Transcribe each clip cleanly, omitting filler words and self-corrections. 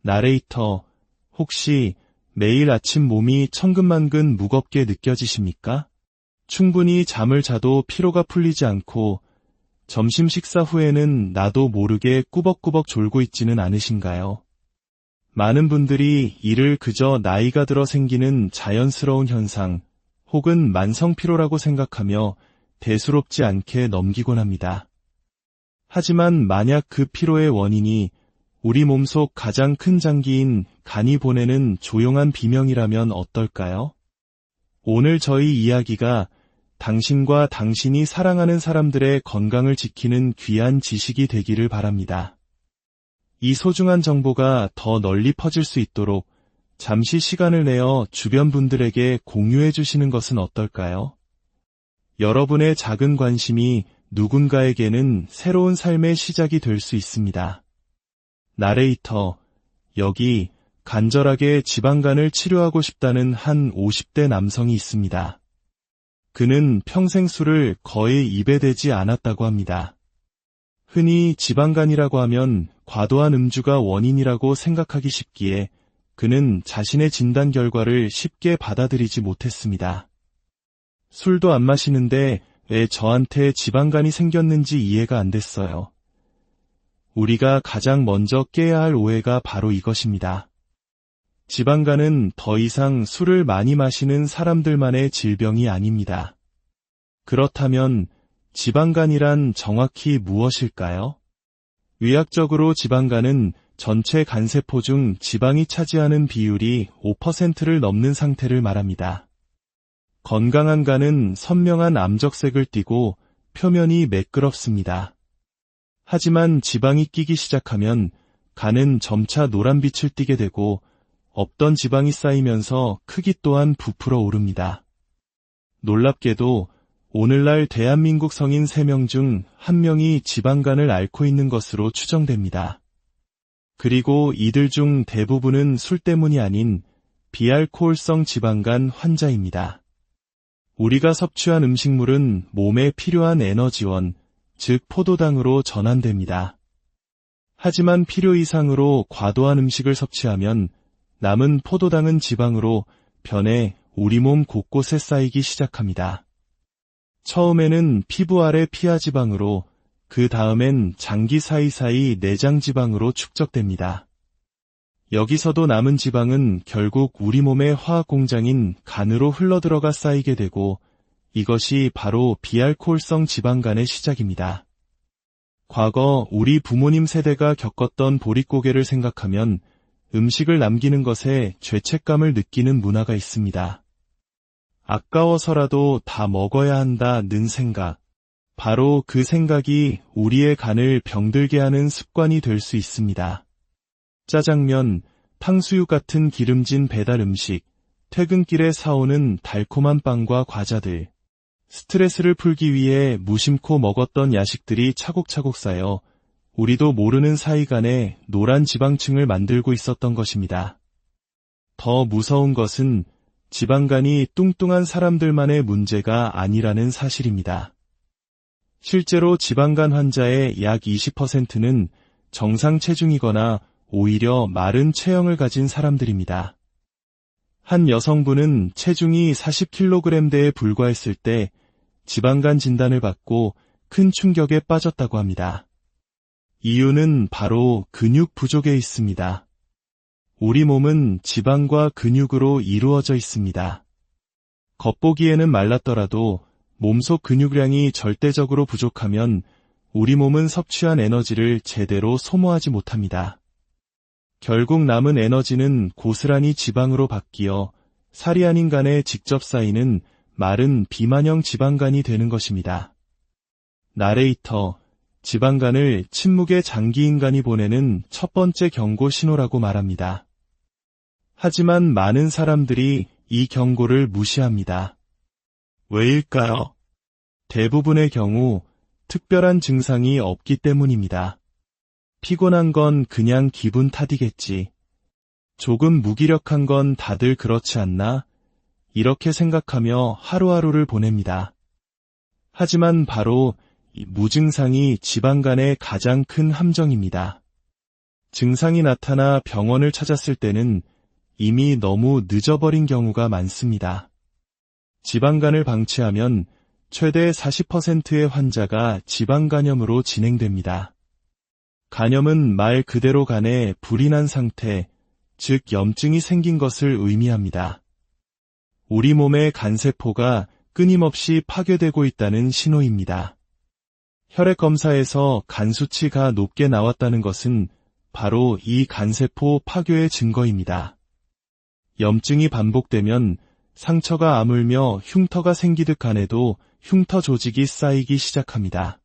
나레이터, 혹시 매일 아침 몸이 천근만근 무겁게 느껴지십니까? 충분히 잠을 자도 피로가 풀리지 않고 점심 식사 후에는 나도 모르게 꾸벅꾸벅 졸고 있지는 않으신가요? 많은 분들이 이를 그저 나이가 들어 생기는 자연스러운 현상 혹은 만성 피로라고 생각하며 대수롭지 않게 넘기곤 합니다. 하지만 만약 그 피로의 원인이 우리 몸속 가장 큰 장기인 간이 보내는 조용한 비명이라면 어떨까요? 오늘 저희 이야기가 당신과 당신이 사랑하는 사람들의 건강을 지키는 귀한 지식이 되기를 바랍니다. 이 소중한 정보가 더 널리 퍼질 수 있도록 잠시 시간을 내어 주변 분들에게 공유해 주시는 것은 어떨까요? 여러분의 작은 관심이 누군가에게는 새로운 삶의 시작이 될 수 있습니다. 나레이터, 여기 간절하게 지방간을 치료하고 싶다는 한 50대 남성이 있습니다. 그는 평생 술을 거의 입에 대지 않았다고 합니다. 흔히 지방간이라고 하면 과도한 음주가 원인이라고 생각하기 쉽기에 그는 자신의 진단 결과를 쉽게 받아들이지 못했습니다. 술도 안 마시는데 왜 저한테 지방간이 생겼는지 이해가 안 됐어요. 우리가 가장 먼저 깨야 할 오해가 바로 이것입니다. 지방간은 더 이상 술을 많이 마시는 사람들만의 질병이 아닙니다. 그렇다면 지방간이란 정확히 무엇일까요? 의학적으로 지방간은 전체 간세포 중 지방이 차지하는 비율이 5%를 넘는 상태를 말합니다. 건강한 간은 선명한 암적색을 띠고 표면이 매끄럽습니다. 하지만 지방이 끼기 시작하면 간은 점차 노란빛을 띠게 되고 없던 지방이 쌓이면서 크기 또한 부풀어 오릅니다. 놀랍게도 오늘날 대한민국 성인 3명 중 1명이 지방간을 앓고 있는 것으로 추정됩니다. 그리고 이들 중 대부분은 술 때문이 아닌 비알코올성 지방간 환자입니다. 우리가 섭취한 음식물은 몸에 필요한 에너지원, 즉 포도당으로 전환됩니다. 하지만 필요 이상으로 과도한 음식을 섭취하면 남은 포도당은 지방으로 변해 우리 몸 곳곳에 쌓이기 시작합니다. 처음에는 피부 아래 피하지방으로, 그 다음엔 장기 사이사이 내장지방으로 축적됩니다. 여기서도 남은 지방은 결국 우리 몸의 화학공장인 간으로 흘러들어가 쌓이게 되고 이것이 바로 비알코올성 지방간의 시작입니다. 과거 우리 부모님 세대가 겪었던 보릿고개를 생각하면 음식을 남기는 것에 죄책감을 느끼는 문화가 있습니다. 아까워서라도 다 먹어야 한다는 생각, 바로 그 생각이 우리의 간을 병들게 하는 습관이 될 수 있습니다. 짜장면, 탕수육 같은 기름진 배달 음식, 퇴근길에 사오는 달콤한 빵과 과자들, 스트레스를 풀기 위해 무심코 먹었던 야식들이 차곡차곡 쌓여 우리도 모르는 사이간에 노란 지방층을 만들고 있었던 것입니다. 더 무서운 것은 지방간이 뚱뚱한 사람들만의 문제가 아니라는 사실입니다. 실제로 지방간 환자의 약 20%는 정상 체중이거나 오히려 마른 체형을 가진 사람들입니다. 한 여성분은 체중이 40kg대에 불과했을 때 지방간 진단을 받고 큰 충격에 빠졌다고 합니다. 이유는 바로 근육 부족에 있습니다. 우리 몸은 지방과 근육으로 이루어져 있습니다. 겉보기에는 말랐더라도 몸속 근육량이 절대적으로 부족하면 우리 몸은 섭취한 에너지를 제대로 소모하지 못합니다. 결국 남은 에너지는 고스란히 지방으로 바뀌어 살이 아닌 간에 직접 쌓이는 마른 비만형 지방간이 되는 것입니다. 나레이터, 지방간을 침묵의 장기인간이 보내는 첫 번째 경고 신호라고 말합니다. 하지만 많은 사람들이 이 경고를 무시합니다. 왜일까요? 대부분의 경우 특별한 증상이 없기 때문입니다. 피곤한 건 그냥 기분 탓이겠지. 조금 무기력한 건 다들 그렇지 않나? 이렇게 생각하며 하루하루를 보냅니다. 하지만 바로 이 무증상이 지방간의 가장 큰 함정입니다. 증상이 나타나 병원을 찾았을 때는 이미 너무 늦어버린 경우가 많습니다. 지방간을 방치하면 최대 40%의 환자가 지방간염으로 진행됩니다. 간염은 말 그대로 간에 불이 난 상태, 즉 염증이 생긴 것을 의미합니다. 우리 몸의 간세포가 끊임없이 파괴되고 있다는 신호입니다. 혈액 검사에서 간 수치가 높게 나왔다는 것은 바로 이 간세포 파괴의 증거입니다. 염증이 반복되면 상처가 아물며 흉터가 생기듯 간에도 흉터 조직이 쌓이기 시작합니다.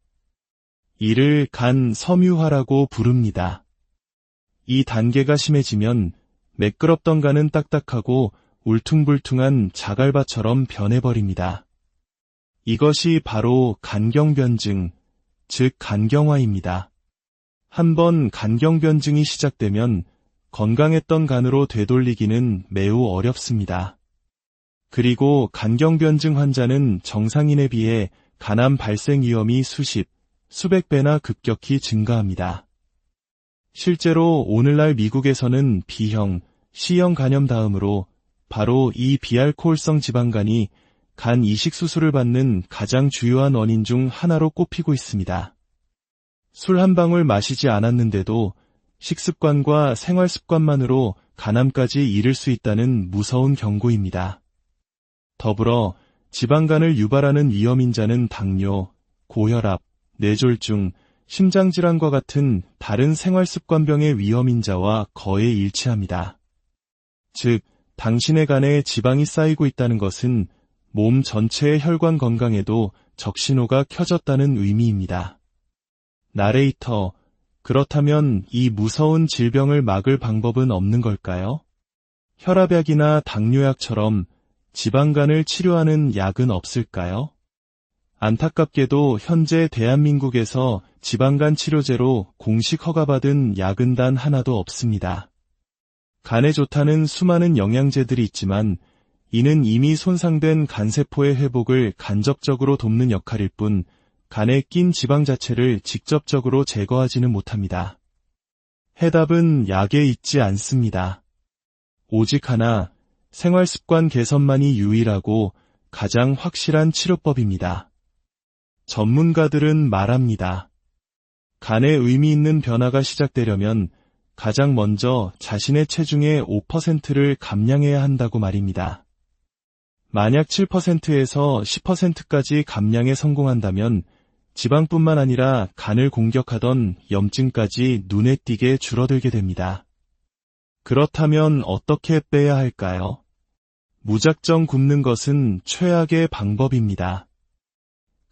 이를 간 섬유화라고 부릅니다. 이 단계가 심해지면 매끄럽던 간은 딱딱하고 울퉁불퉁한 자갈밭처럼 변해버립니다. 이것이 바로 간경변증, 즉 간경화입니다. 한번 간경변증이 시작되면 건강했던 간으로 되돌리기는 매우 어렵습니다. 그리고 간경변증 환자는 정상인에 비해 간암 발생 위험이 수백 배나 급격히 증가합니다. 실제로 오늘날 미국에서는 B형, C형 간염 다음으로 바로 이 비알코올성 지방간이 간 이식 수술을 받는 가장 주요한 원인 중 하나로 꼽히고 있습니다. 술 한 방울 마시지 않았는데도 식습관과 생활습관만으로 간암까지 이를 수 있다는 무서운 경고입니다. 더불어 지방간을 유발하는 위험인자는 당뇨, 고혈압, 뇌졸중, 심장질환과 같은 다른 생활습관병의 위험인자와 거의 일치합니다. 즉, 당신의 간에 지방이 쌓이고 있다는 것은 몸 전체의 혈관 건강에도 적신호가 켜졌다는 의미입니다. 나레이터, 그렇다면 이 무서운 질병을 막을 방법은 없는 걸까요? 혈압약이나 당뇨약처럼 지방간을 치료하는 약은 없을까요? 안타깝게도 현재 대한민국에서 지방간 치료제로 공식 허가받은 약은 단 하나도 없습니다. 간에 좋다는 수많은 영양제들이 있지만 이는 이미 손상된 간세포의 회복을 간접적으로 돕는 역할일 뿐 간에 낀 지방 자체를 직접적으로 제거하지는 못합니다. 해답은 약에 있지 않습니다. 오직 하나, 생활습관 개선만이 유일하고 가장 확실한 치료법입니다. 전문가들은 말합니다. 간에 의미 있는 변화가 시작되려면 가장 먼저 자신의 체중의 5%를 감량해야 한다고 말입니다. 만약 7%에서 10%까지 감량에 성공한다면 지방뿐만 아니라 간을 공격하던 염증까지 눈에 띄게 줄어들게 됩니다. 그렇다면 어떻게 빼야 할까요? 무작정 굶는 것은 최악의 방법입니다.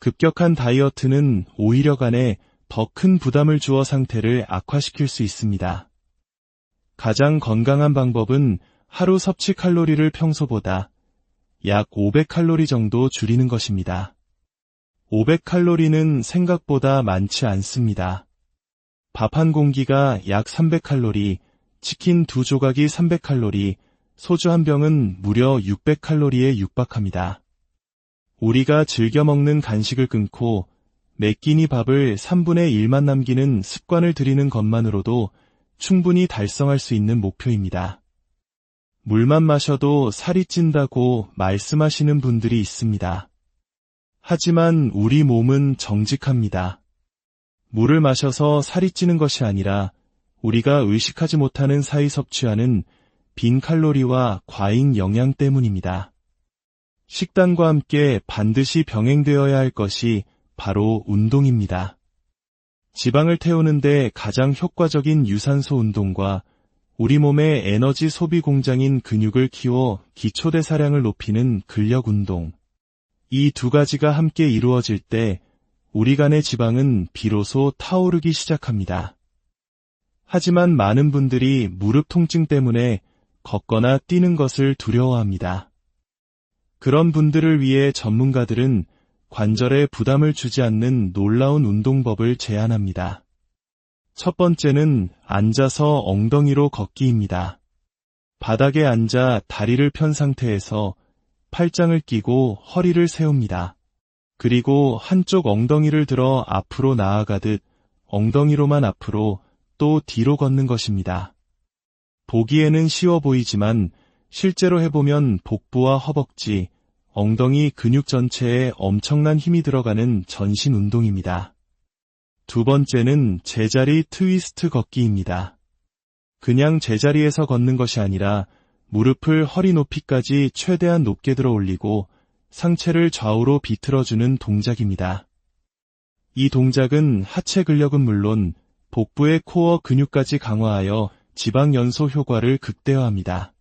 급격한 다이어트는 오히려 간에 더 큰 부담을 주어 상태를 악화시킬 수 있습니다. 가장 건강한 방법은 하루 섭취 칼로리를 평소보다 약 500칼로리 정도 줄이는 것입니다. 500칼로리는 생각보다 많지 않습니다. 밥 한 공기가 약 300칼로리, 치킨 2조각이 300칼로리, 소주 한 병은 무려 600칼로리에 육박합니다. 우리가 즐겨 먹는 간식을 끊고 매 끼니 밥을 3분의 1만 남기는 습관을 들이는 것만으로도 충분히 달성할 수 있는 목표입니다. 물만 마셔도 살이 찐다고 말씀하시는 분들이 있습니다. 하지만 우리 몸은 정직합니다. 물을 마셔서 살이 찌는 것이 아니라 우리가 의식하지 못하는 사이 섭취하는 빈 칼로리와 과잉 영양 때문입니다. 식단과 함께 반드시 병행되어야 할 것이 바로 운동입니다. 지방을 태우는데 가장 효과적인 유산소 운동과 우리 몸의 에너지 소비 공장인 근육을 키워 기초대사량을 높이는 근력 운동. 이 두 가지가 함께 이루어질 때 우리 간의 지방은 비로소 타오르기 시작합니다. 하지만 많은 분들이 무릎 통증 때문에 걷거나 뛰는 것을 두려워합니다. 그런 분들을 위해 전문가들은 관절에 부담을 주지 않는 놀라운 운동법을 제안합니다. 첫 번째는 앉아서 엉덩이로 걷기입니다. 바닥에 앉아 다리를 편 상태에서 팔짱을 끼고 허리를 세웁니다. 그리고 한쪽 엉덩이를 들어 앞으로 나아가듯 엉덩이로만 앞으로 또 뒤로 걷는 것입니다. 보기에는 쉬워 보이지만 실제로 해보면 복부와 허벅지, 엉덩이 근육 전체에 엄청난 힘이 들어가는 전신 운동입니다. 두 번째는 제자리 트위스트 걷기입니다. 그냥 제자리에서 걷는 것이 아니라 무릎을 허리 높이까지 최대한 높게 들어 올리고 상체를 좌우로 비틀어주는 동작입니다. 이 동작은 하체 근력은 물론 복부의 코어 근육까지 강화하여 지방 연소 효과를 극대화합니다.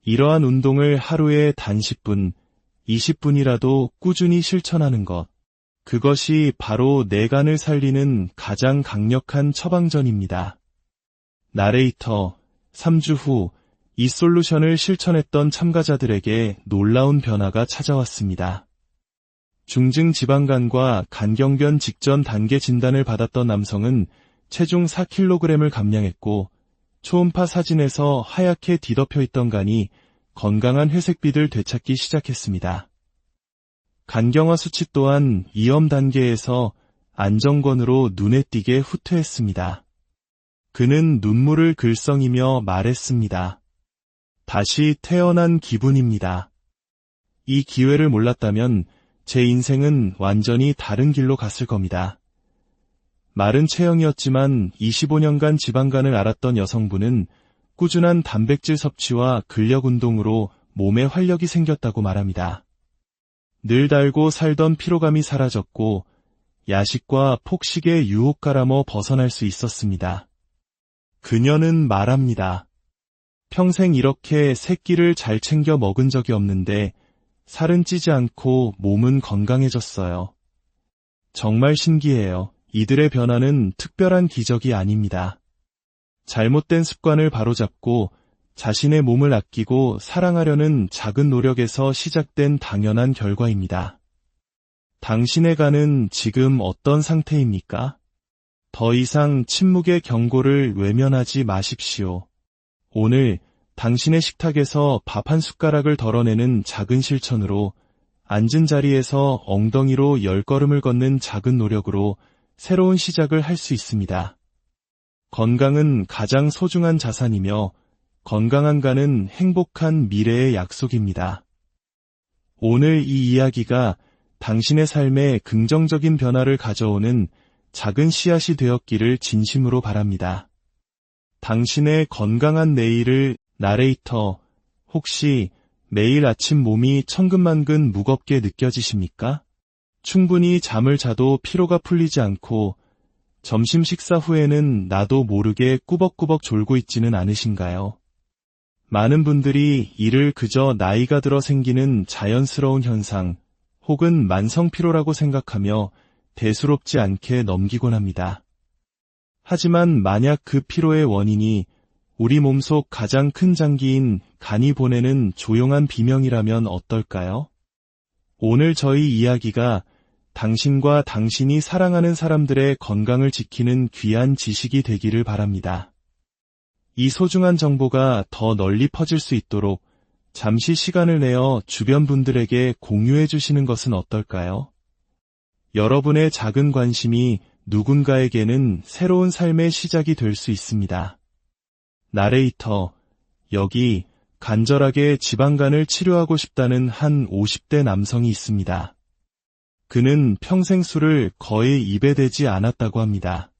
이러한 운동을 하루에 단 10분, 20분이라도 꾸준히 실천하는 것. 그것이 바로 내간을 살리는 가장 강력한 처방전입니다. 나레이터, 3주 후 이 솔루션을 실천했던 참가자들에게 놀라운 변화가 찾아왔습니다. 중증 지방간과 간경변 직전 단계 진단을 받았던 남성은 체중 4kg을 감량했고 초음파 사진에서 하얗게 뒤덮여 있던 간이 건강한 회색빛을 되찾기 시작했습니다. 간경화 수치 또한 위험 단계에서 안정권으로 눈에 띄게 후퇴했습니다. 그는 눈물을 글썽이며 말했습니다. 다시 태어난 기분입니다. 이 기회를 몰랐다면 제 인생은 완전히 다른 길로 갔을 겁니다. 마른 체형이었지만 25년간 지방간을 앓았던 여성분은 꾸준한 단백질 섭취와 근력 운동으로 몸에 활력이 생겼다고 말합니다. 늘 달고 살던 피로감이 사라졌고 야식과 폭식의 유혹가라모 벗어날 수 있었습니다. 그녀는 말합니다. 평생 이렇게 새끼를 잘 챙겨 먹은 적이 없는데 살은 찌지 않고 몸은 건강해졌어요. 정말 신기해요. 이들의 변화는 특별한 기적이 아닙니다. 잘못된 습관을 바로잡고 자신의 몸을 아끼고 사랑하려는 작은 노력에서 시작된 당연한 결과입니다. 당신의 간은 지금 어떤 상태입니까? 더 이상 침묵의 경고를 외면하지 마십시오. 오늘 당신의 식탁에서 밥 한 숟가락을 덜어내는 작은 실천으로 앉은 자리에서 엉덩이로 10걸음을 걷는 작은 노력으로 새로운 시작을 할 수 있습니다. 건강은 가장 소중한 자산이며 건강한 간은 행복한 미래의 약속입니다. 오늘 이 이야기가 당신의 삶에 긍정적인 변화를 가져오는 작은 씨앗이 되었기를 진심으로 바랍니다. 당신의 건강한 내일을 나레이터, 혹시 매일 아침 몸이 천근만근 무겁게 느껴지십니까? 충분히 잠을 자도 피로가 풀리지 않고 점심 식사 후에는 나도 모르게 꾸벅꾸벅 졸고 있지는 않으신가요? 많은 분들이 이를 그저 나이가 들어 생기는 자연스러운 현상 혹은 만성 피로라고 생각하며 대수롭지 않게 넘기곤 합니다. 하지만 만약 그 피로의 원인이 우리 몸속 가장 큰 장기인 간이 보내는 조용한 비명이라면 어떨까요? 오늘 저희 이야기가 당신과 당신이 사랑하는 사람들의 건강을 지키는 귀한 지식이 되기를 바랍니다. 이 소중한 정보가 더 널리 퍼질 수 있도록 잠시 시간을 내어 주변 분들에게 공유해 주시는 것은 어떨까요? 여러분의 작은 관심이 누군가에게는 새로운 삶의 시작이 될 수 있습니다. 나레이터, 여기 간절하게 지방간을 치료하고 싶다는 한 50대 남성이 있습니다. 그는 평생 술을 거의 입에 대지 않았다고 합니다.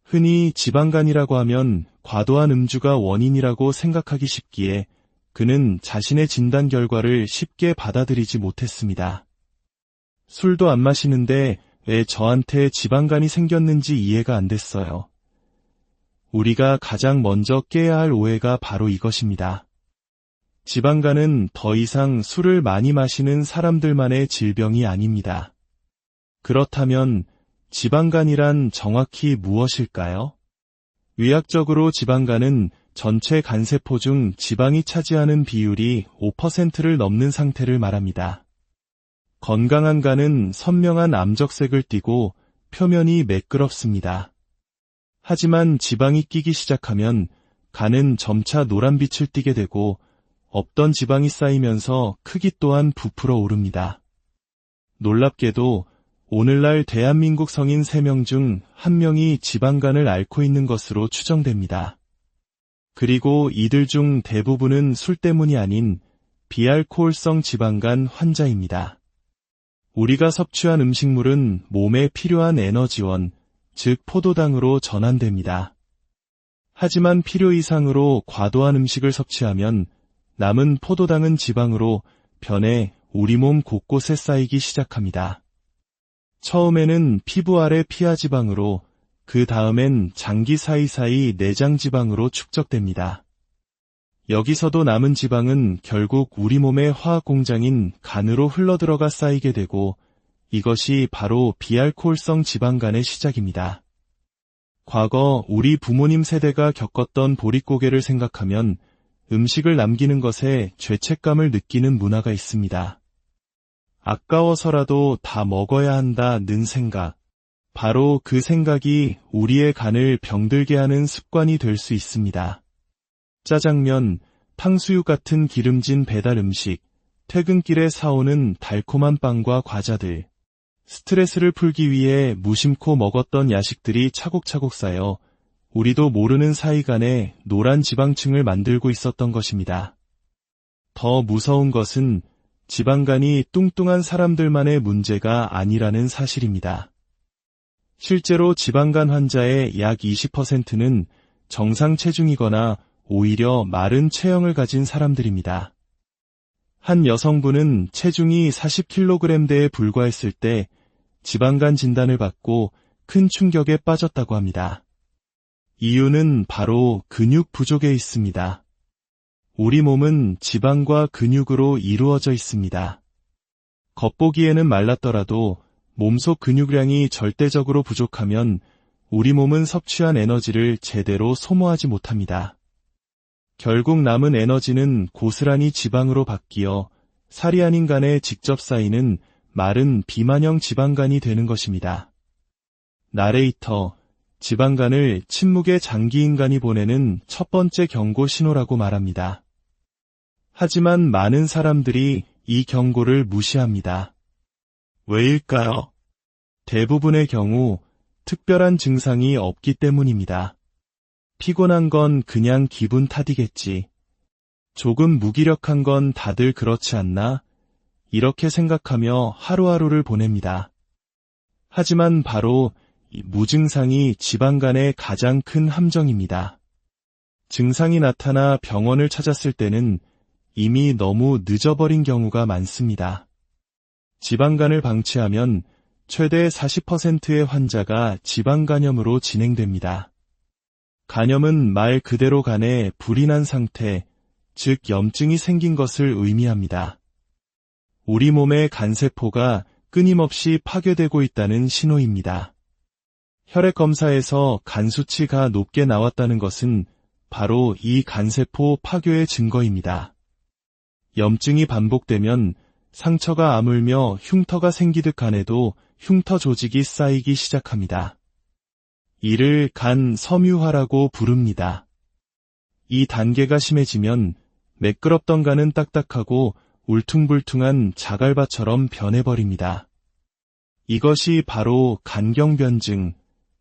흔히 지방간이라고 하면 과도한 음주가 원인이라고 생각하기 쉽기에 그는 자신의 진단 결과를 쉽게 받아들이지 못했습니다. 술도 안 마시는데 왜 저한테 지방간이 생겼는지 이해가 안 됐어요. 우리가 가장 먼저 깨야 할 오해가 바로 이것입니다. 지방간은 더 이상 술을 많이 마시는 사람들만의 질병이 아닙니다. 그렇다면 지방간이란 정확히 무엇일까요? 의학적으로 지방간은 전체 간세포 중 지방이 차지하는 비율이 5%를 넘는 상태를 말합니다. 건강한 간은 선명한 암적색을 띠고 표면이 매끄럽습니다. 하지만 지방이 끼기 시작하면 간은 점차 노란빛을 띠게 되고 없던 지방이 쌓이면서 크기 또한 부풀어 오릅니다. 놀랍게도 오늘날 대한민국 성인 3명 중 1명이 지방간을 앓고 있는 것으로 추정됩니다. 그리고 이들 중 대부분은 술 때문이 아닌 비알코올성 지방간 환자입니다. 우리가 섭취한 음식물은 몸에 필요한 에너지원, 즉 포도당으로 전환됩니다. 하지만 필요 이상으로 과도한 음식을 섭취하면 남은 포도당은 지방으로 변해 우리 몸 곳곳에 쌓이기 시작합니다. 처음에는 피부 아래 피하지방으로, 그 다음엔 장기 사이사이 내장지방으로 축적됩니다. 여기서도 남은 지방은 결국 우리 몸의 화학공장인 간으로 흘러들어가 쌓이게 되고, 이것이 바로 비알코올성 지방간의 시작입니다. 과거 우리 부모님 세대가 겪었던 보릿고개를 생각하면 음식을 남기는 것에 죄책감을 느끼는 문화가 있습니다. 아까워서라도 다 먹어야 한다는 생각. 바로 그 생각이 우리의 간을 병들게 하는 습관이 될 수 있습니다. 짜장면, 탕수육 같은 기름진 배달 음식, 퇴근길에 사오는 달콤한 빵과 과자들, 스트레스를 풀기 위해 무심코 먹었던 야식들이 차곡차곡 쌓여 우리도 모르는 사이간에 노란 지방층을 만들고 있었던 것입니다. 더 무서운 것은 지방간이 뚱뚱한 사람들만의 문제가 아니라는 사실입니다. 실제로 지방간 환자의 약 20%는 정상 체중이거나 오히려 마른 체형을 가진 사람들입니다. 한 여성분은 체중이 40kg대에 불과했을 때 지방간 진단을 받고 큰 충격에 빠졌다고 합니다. 이유는 바로 근육 부족에 있습니다. 우리 몸은 지방과 근육으로 이루어져 있습니다. 겉보기에는 말랐더라도 몸속 근육량이 절대적으로 부족하면 우리 몸은 섭취한 에너지를 제대로 소모하지 못합니다. 결국 남은 에너지는 고스란히 지방으로 바뀌어 살이 아닌 간에 직접 쌓이는 마른 비만형 지방간이 되는 것입니다. 나레이터, 지방간을 침묵의 장기인간이 보내는 첫 번째 경고 신호라고 말합니다. 하지만 많은 사람들이 이 경고를 무시합니다. 왜일까요? 대부분의 경우 특별한 증상이 없기 때문입니다. 피곤한 건 그냥 기분 탓이겠지. 조금 무기력한 건 다들 그렇지 않나? 이렇게 생각하며 하루하루를 보냅니다. 하지만 바로 이 무증상이 지방간의 가장 큰 함정입니다. 증상이 나타나 병원을 찾았을 때는 이미 너무 늦어버린 경우가 많습니다. 지방간을 방치하면 최대 40%의 환자가 지방간염으로 진행됩니다. 간염은 말 그대로 간에 불이 난 상태, 즉 염증이 생긴 것을 의미합니다. 우리 몸의 간세포가 끊임없이 파괴되고 있다는 신호입니다. 혈액 검사에서 간 수치가 높게 나왔다는 것은 바로 이 간세포 파괴의 증거입니다. 염증이 반복되면 상처가 아물며 흉터가 생기듯 간에도 흉터 조직이 쌓이기 시작합니다. 이를 간 섬유화라고 부릅니다. 이 단계가 심해지면 매끄럽던 간은 딱딱하고 울퉁불퉁한 자갈밭처럼 변해버립니다. 이것이 바로 간경변증,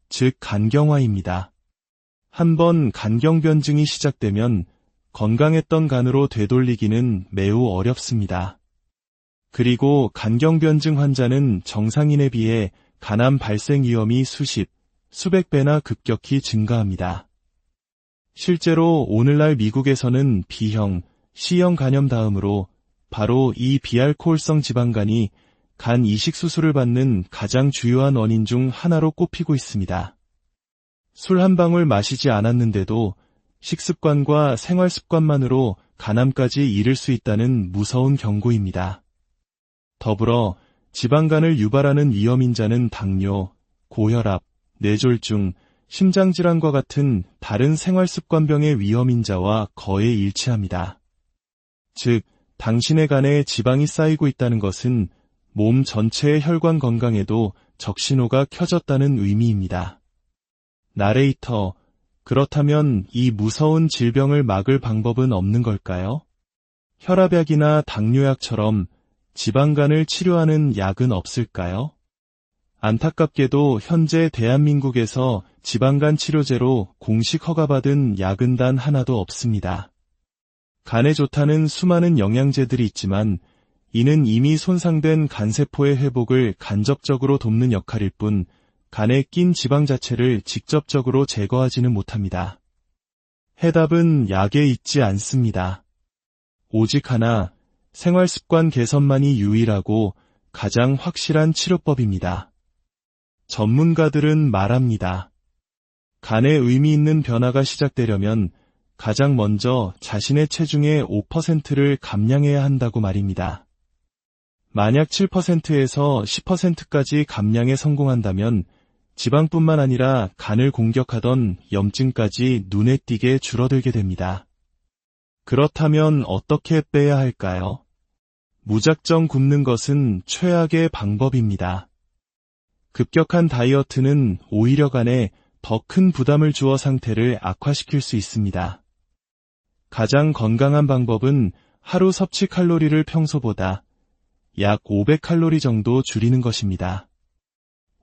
즉 간경화입니다. 한번 간경변증이 시작되면 건강했던 간으로 되돌리기는 매우 어렵습니다. 그리고 간경변증 환자는 정상인에 비해 간암 발생 위험이 수백 배나 급격히 증가합니다. 실제로 오늘날 미국에서는 B형, C형 간염 다음으로 바로 이 비알코올성 지방간이 간 이식 수술을 받는 가장 주요한 원인 중 하나로 꼽히고 있습니다. 술 한 방울 마시지 않았는데도 식습관과 생활습관만으로 간암까지 이를 수 있다는 무서운 경고입니다. 더불어 지방간을 유발하는 위험인자는 당뇨, 고혈압, 뇌졸중, 심장질환과 같은 다른 생활습관병의 위험인자와 거의 일치합니다. 즉, 당신의 간에 지방이 쌓이고 있다는 것은 몸 전체의 혈관 건강에도 적신호가 켜졌다는 의미입니다. 나레이터, 그렇다면 이 무서운 질병을 막을 방법은 없는 걸까요? 혈압약이나 당뇨약처럼 지방간을 치료하는 약은 없을까요? 안타깝게도 현재 대한민국에서 지방간 치료제로 공식 허가받은 약은 단 하나도 없습니다. 간에 좋다는 수많은 영양제들이 있지만 이는 이미 손상된 간세포의 회복을 간접적으로 돕는 역할일 뿐 간에 낀 지방 자체를 직접적으로 제거하지는 못합니다. 해답은 약에 있지 않습니다. 오직 하나, 생활습관 개선만이 유일하고 가장 확실한 치료법입니다. 전문가들은 말합니다. 간에 의미 있는 변화가 시작되려면 가장 먼저 자신의 체중의 5%를 감량해야 한다고 말입니다. 만약 7%에서 10%까지 감량에 성공한다면 지방뿐만 아니라 간을 공격하던 염증까지 눈에 띄게 줄어들게 됩니다. 그렇다면 어떻게 빼야 할까요? 무작정 굶는 것은 최악의 방법입니다. 급격한 다이어트는 오히려 간에 더 큰 부담을 주어 상태를 악화시킬 수 있습니다. 가장 건강한 방법은 하루 섭취 칼로리를 평소보다 약 500칼로리 정도 줄이는 것입니다.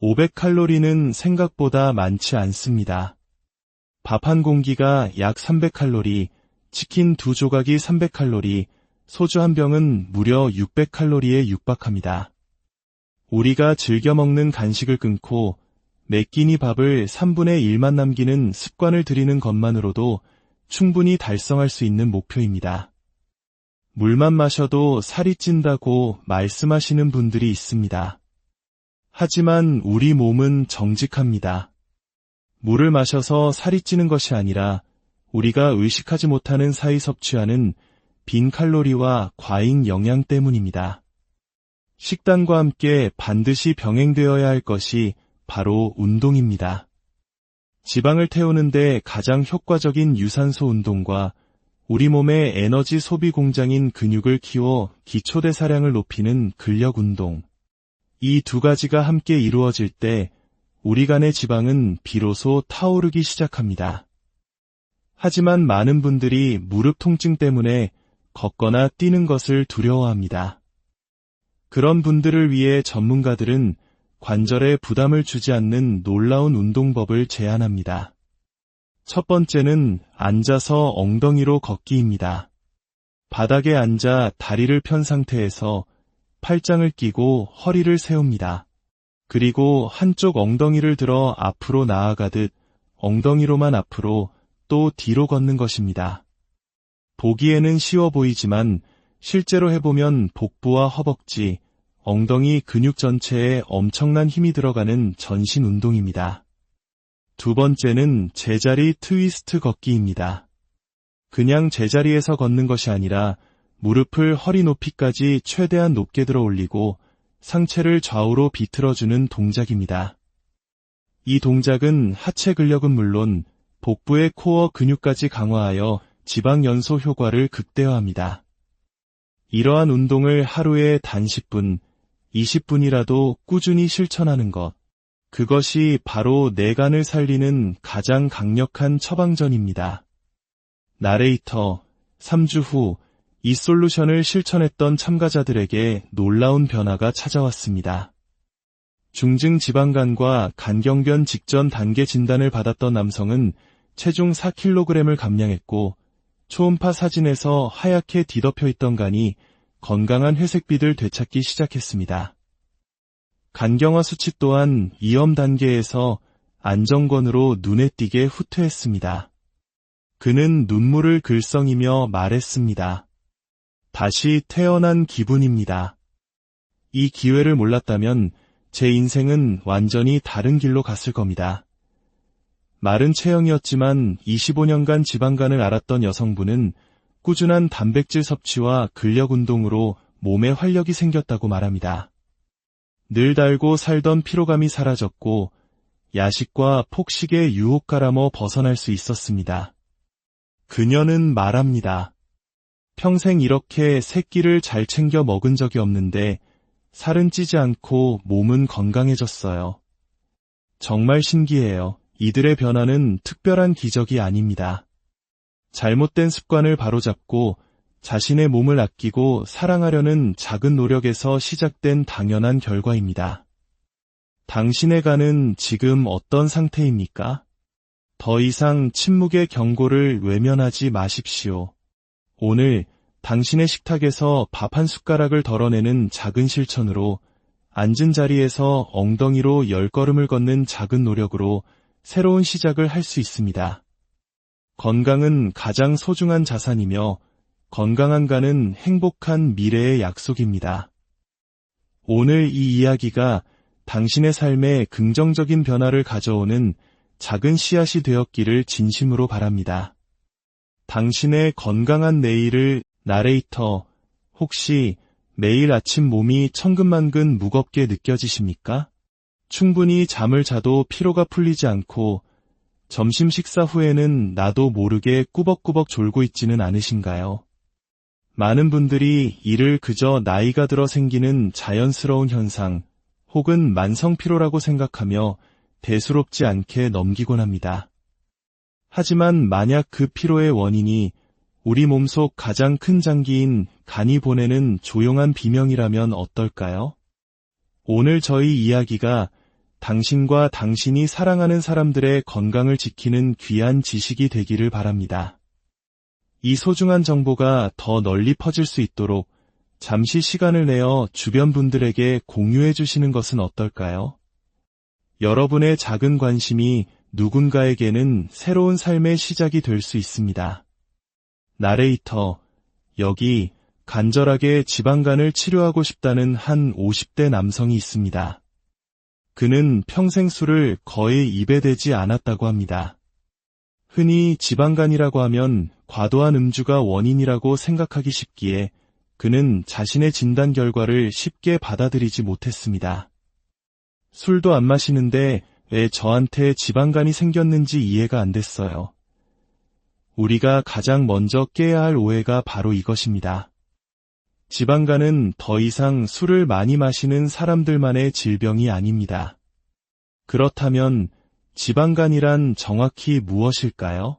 500칼로리는 생각보다 많지 않습니다. 밥 한 공기가 약 300칼로리, 치킨 2조각이 300칼로리, 소주 한 병은 무려 600칼로리에 육박합니다. 우리가 즐겨 먹는 간식을 끊고 매 끼니 밥을 3분의 1만 남기는 습관을 들이는 것만으로도 충분히 달성할 수 있는 목표입니다. 물만 마셔도 살이 찐다고 말씀하시는 분들이 있습니다. 하지만 우리 몸은 정직합니다. 물을 마셔서 살이 찌는 것이 아니라 우리가 의식하지 못하는 사이 섭취하는 빈 칼로리와 과잉 영양 때문입니다. 식단과 함께 반드시 병행되어야 할 것이 바로 운동입니다. 지방을 태우는데 가장 효과적인 유산소 운동과 우리 몸의 에너지 소비 공장인 근육을 키워 기초대사량을 높이는 근력 운동. 이 두 가지가 함께 이루어질 때 우리 간의 지방은 비로소 타오르기 시작합니다. 하지만 많은 분들이 무릎 통증 때문에 걷거나 뛰는 것을 두려워합니다. 그런 분들을 위해 전문가들은 관절에 부담을 주지 않는 놀라운 운동법을 제안합니다. 첫 번째는 앉아서 엉덩이로 걷기입니다. 바닥에 앉아 다리를 편 상태에서 팔짱을 끼고 허리를 세웁니다. 그리고 한쪽 엉덩이를 들어 앞으로 나아가듯 엉덩이로만 앞으로 또 뒤로 걷는 것입니다. 보기에는 쉬워 보이지만 실제로 해보면 복부와 허벅지, 엉덩이 근육 전체에 엄청난 힘이 들어가는 전신 운동입니다. 두 번째는 제자리 트위스트 걷기입니다. 그냥 제자리에서 걷는 것이 아니라 무릎을 허리 높이까지 최대한 높게 들어 올리고 상체를 좌우로 비틀어주는 동작입니다. 이 동작은 하체 근력은 물론 복부의 코어 근육까지 강화하여 지방 연소 효과를 극대화합니다. 이러한 운동을 하루에 단 10분, 20분이라도 꾸준히 실천하는 것. 그것이 바로 내 간을 살리는 가장 강력한 처방전입니다. 나레이터, 3주 후 이 솔루션을 실천했던 참가자들에게 놀라운 변화가 찾아왔습니다. 중증 지방간과 간경변 직전 단계 진단을 받았던 남성은 체중 4kg을 감량했고 초음파 사진에서 하얗게 뒤덮여 있던 간이 건강한 회색빛을 되찾기 시작했습니다. 간경화 수치 또한 이염 단계에서 안정권으로 눈에 띄게 후퇴했습니다. 그는 눈물을 글썽이며 말했습니다. 다시 태어난 기분입니다. 이 기회를 몰랐다면 제 인생은 완전히 다른 길로 갔을 겁니다. 마른 체형이었지만 25년간 지방간을 앓았던 여성분은 꾸준한 단백질 섭취와 근력 운동으로 몸에 활력이 생겼다고 말합니다. 늘 달고 살던 피로감이 사라졌고 야식과 폭식의 유혹가라머 벗어날 수 있었습니다. 그녀는 말합니다. 평생 이렇게 세 끼를 잘 챙겨 먹은 적이 없는데 살은 찌지 않고 몸은 건강해졌어요. 정말 신기해요. 이들의 변화는 특별한 기적이 아닙니다. 잘못된 습관을 바로잡고 자신의 몸을 아끼고 사랑하려는 작은 노력에서 시작된 당연한 결과입니다. 당신의 간은 지금 어떤 상태입니까? 더 이상 침묵의 경고를 외면하지 마십시오. 오늘 당신의 식탁에서 밥 한 숟가락을 덜어내는 작은 실천으로, 앉은 자리에서 엉덩이로 10걸음을 걷는 작은 노력으로 새로운 시작을 할 수 있습니다. 건강은 가장 소중한 자산이며 건강한 간은 행복한 미래의 약속입니다. 오늘 이 이야기가 당신의 삶에 긍정적인 변화를 가져오는 작은 씨앗이 되었기를 진심으로 바랍니다. 당신의 건강한 내일을 나레이터, 혹시 매일 아침 몸이 천근만근 무겁게 느껴지십니까? 충분히 잠을 자도 피로가 풀리지 않고 점심 식사 후에는 나도 모르게 꾸벅꾸벅 졸고 있지는 않으신가요? 많은 분들이 이를 그저 나이가 들어 생기는 자연스러운 현상 혹은 만성 피로라고 생각하며 대수롭지 않게 넘기곤 합니다. 하지만 만약 그 피로의 원인이 우리 몸속 가장 큰 장기인 간이 보내는 조용한 비명이라면 어떨까요? 오늘 저희 이야기가 당신과 당신이 사랑하는 사람들의 건강을 지키는 귀한 지식이 되기를 바랍니다. 이 소중한 정보가 더 널리 퍼질 수 있도록 잠시 시간을 내어 주변 분들에게 공유해 주시는 것은 어떨까요? 여러분의 작은 관심이 누군가에게는 새로운 삶의 시작이 될 수 있습니다. 나레이터, 여기 간절하게 지방간을 치료하고 싶다는 한 50대 남성이 있습니다. 그는 평생 술을 거의 입에 대지 않았다고 합니다. 흔히 지방간이라고 하면 과도한 음주가 원인이라고 생각하기 쉽기에 그는 자신의 진단 결과를 쉽게 받아들이지 못했습니다. 술도 안 마시는데 왜 저한테 지방간이 생겼는지 이해가 안 됐어요. 우리가 가장 먼저 깨야 할 오해가 바로 이것입니다. 지방간은 더 이상 술을 많이 마시는 사람들만의 질병이 아닙니다. 그렇다면 지방간이란 정확히 무엇일까요?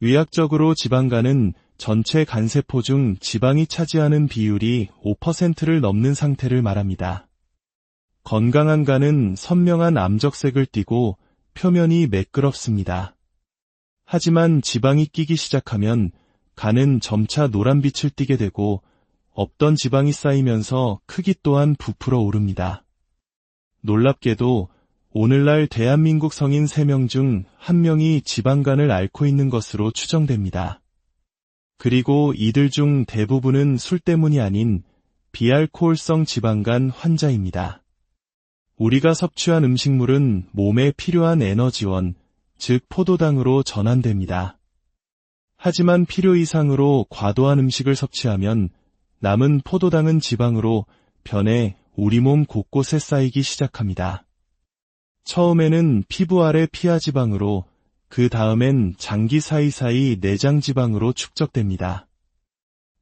의학적으로 지방간은 전체 간세포 중 지방이 차지하는 비율이 5%를 넘는 상태를 말합니다. 건강한 간은 선명한 암적색을 띠고 표면이 매끄럽습니다. 하지만 지방이 끼기 시작하면 간은 점차 노란빛을 띠게 되고 없던 지방이 쌓이면서 크기 또한 부풀어 오릅니다. 놀랍게도 오늘날 대한민국 성인 3명 중 1명이 지방간을 앓고 있는 것으로 추정됩니다. 그리고 이들 중 대부분은 술 때문이 아닌 비알코올성 지방간 환자입니다. 우리가 섭취한 음식물은 몸에 필요한 에너지원, 즉 포도당으로 전환됩니다. 하지만 필요 이상으로 과도한 음식을 섭취하면 남은 포도당은 지방으로 변해 우리 몸 곳곳에 쌓이기 시작합니다. 처음에는 피부 아래 피하지방으로, 그 다음엔 장기 사이사이 내장지방으로 축적됩니다.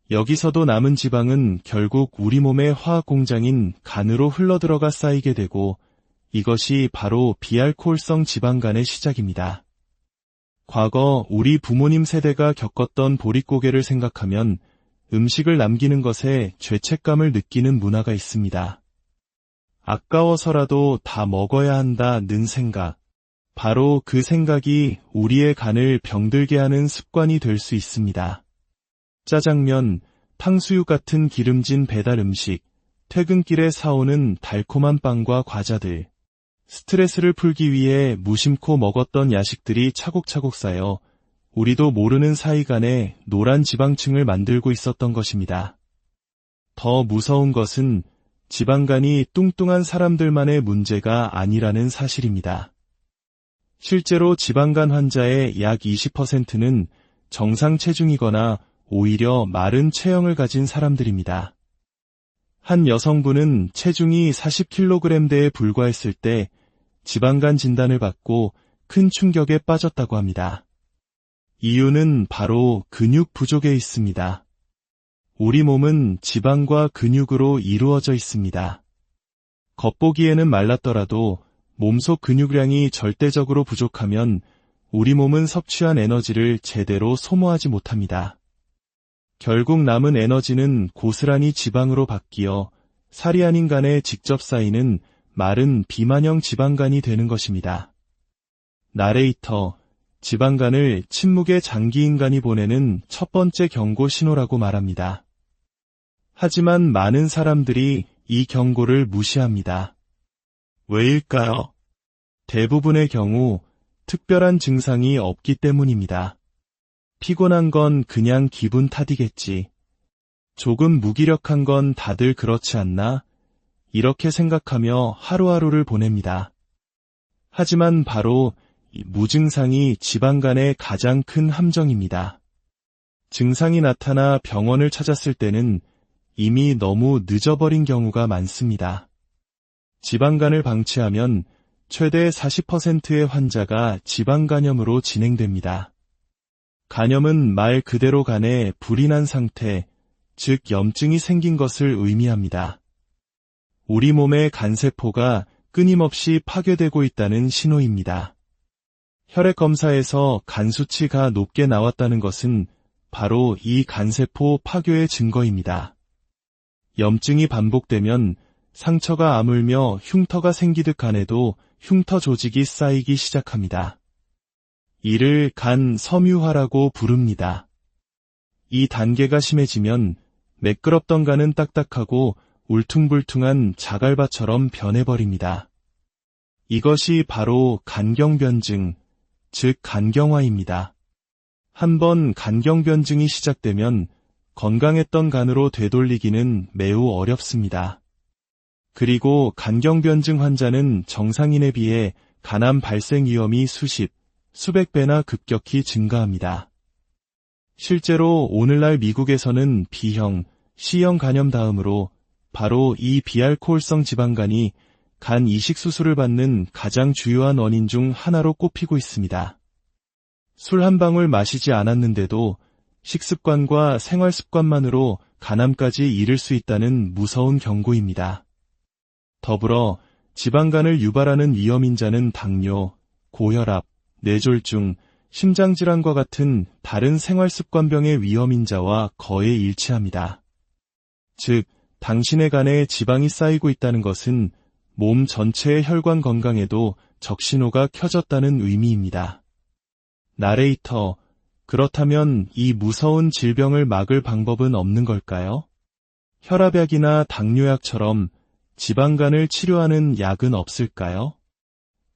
여기서도 남은 지방은 결국 우리 몸의 화학공장인 간으로 흘러들어가 쌓이게 되고 이것이 바로 비알코올성 지방간의 시작입니다. 과거 우리 부모님 세대가 겪었던 보릿고개를 생각하면 음식을 남기는 것에 죄책감을 느끼는 문화가 있습니다. 아까워서라도 다 먹어야 한다는 생각, 바로 그 생각이 우리의 간을 병들게 하는 습관이 될 수 있습니다. 짜장면, 탕수육 같은 기름진 배달 음식, 퇴근길에 사오는 달콤한 빵과 과자들, 스트레스를 풀기 위해 무심코 먹었던 야식들이 차곡차곡 쌓여 우리도 모르는 사이간에 노란 지방층을 만들고 있었던 것입니다. 더 무서운 것은 지방간이 뚱뚱한 사람들만의 문제가 아니라는 사실입니다. 실제로 지방간 환자의 약 20%는 정상 체중이거나 오히려 마른 체형을 가진 사람들입니다. 한 여성분은 체중이 40kg대에 불과했을 때 지방간 진단을 받고 큰 충격에 빠졌다고 합니다. 이유는 바로 근육 부족에 있습니다. 우리 몸은 지방과 근육으로 이루어져 있습니다. 겉보기에는 말랐더라도 몸속 근육량이 절대적으로 부족하면 우리 몸은 섭취한 에너지를 제대로 소모하지 못합니다. 결국 남은 에너지는 고스란히 지방으로 바뀌어 살이 아닌 간에 직접 쌓이는 마른 비만형 지방간이 되는 것입니다. 나레이터, 지방간을 침묵의 장기인간이 보내는 첫 번째 경고 신호라고 말합니다. 하지만 많은 사람들이 이 경고를 무시합니다. 왜일까요? 대부분의 경우 특별한 증상이 없기 때문입니다. 피곤한 건 그냥 기분 탓이겠지. 조금 무기력한 건 다들 그렇지 않나? 이렇게 생각하며 하루하루를 보냅니다. 하지만 바로 이 무증상이 지방간의 가장 큰 함정입니다. 증상이 나타나 병원을 찾았을 때는 이미 너무 늦어버린 경우가 많습니다. 지방간을 방치하면 최대 40%의 환자가 지방간염으로 진행됩니다. 간염은 말 그대로 간에 불이 난 상태, 즉 염증이 생긴 것을 의미합니다. 우리 몸의 간세포가 끊임없이 파괴되고 있다는 신호입니다. 혈액 검사에서 간 수치가 높게 나왔다는 것은 바로 이 간세포 파괴의 증거입니다. 염증이 반복되면 상처가 아물며 흉터가 생기듯 간에도 흉터 조직이 쌓이기 시작합니다. 이를 간 섬유화라고 부릅니다. 이 단계가 심해지면 매끄럽던 간은 딱딱하고 울퉁불퉁한 자갈밭처럼 변해버립니다. 이것이 바로 간경변증, 즉 간경화입니다. 한번 간경변증이 시작되면 건강했던 간으로 되돌리기는 매우 어렵습니다. 그리고 간경변증 환자는 정상인에 비해 간암 발생 위험이 수백 배나 급격히 증가합니다. 실제로 오늘날 미국에서는 B형, C형 간염 다음으로 바로 이 비알코올성 지방간이 간 이식 수술을 받는 가장 주요한 원인 중 하나로 꼽히고 있습니다. 술 한 방울 마시지 않았는데도 식습관과 생활습관만으로 간암까지 이를 수 있다는 무서운 경고입니다. 더불어 지방간을 유발하는 위험인자는 당뇨, 고혈압, 뇌졸중, 심장질환과 같은 다른 생활습관병의 위험인자와 거의 일치합니다. 즉, 당신의 간에 지방이 쌓이고 있다는 것은 몸 전체의 혈관 건강에도 적신호가 켜졌다는 의미입니다. 나레이터, 그렇다면 이 무서운 질병을 막을 방법은 없는 걸까요? 혈압약이나 당뇨약처럼 지방간을 치료하는 약은 없을까요?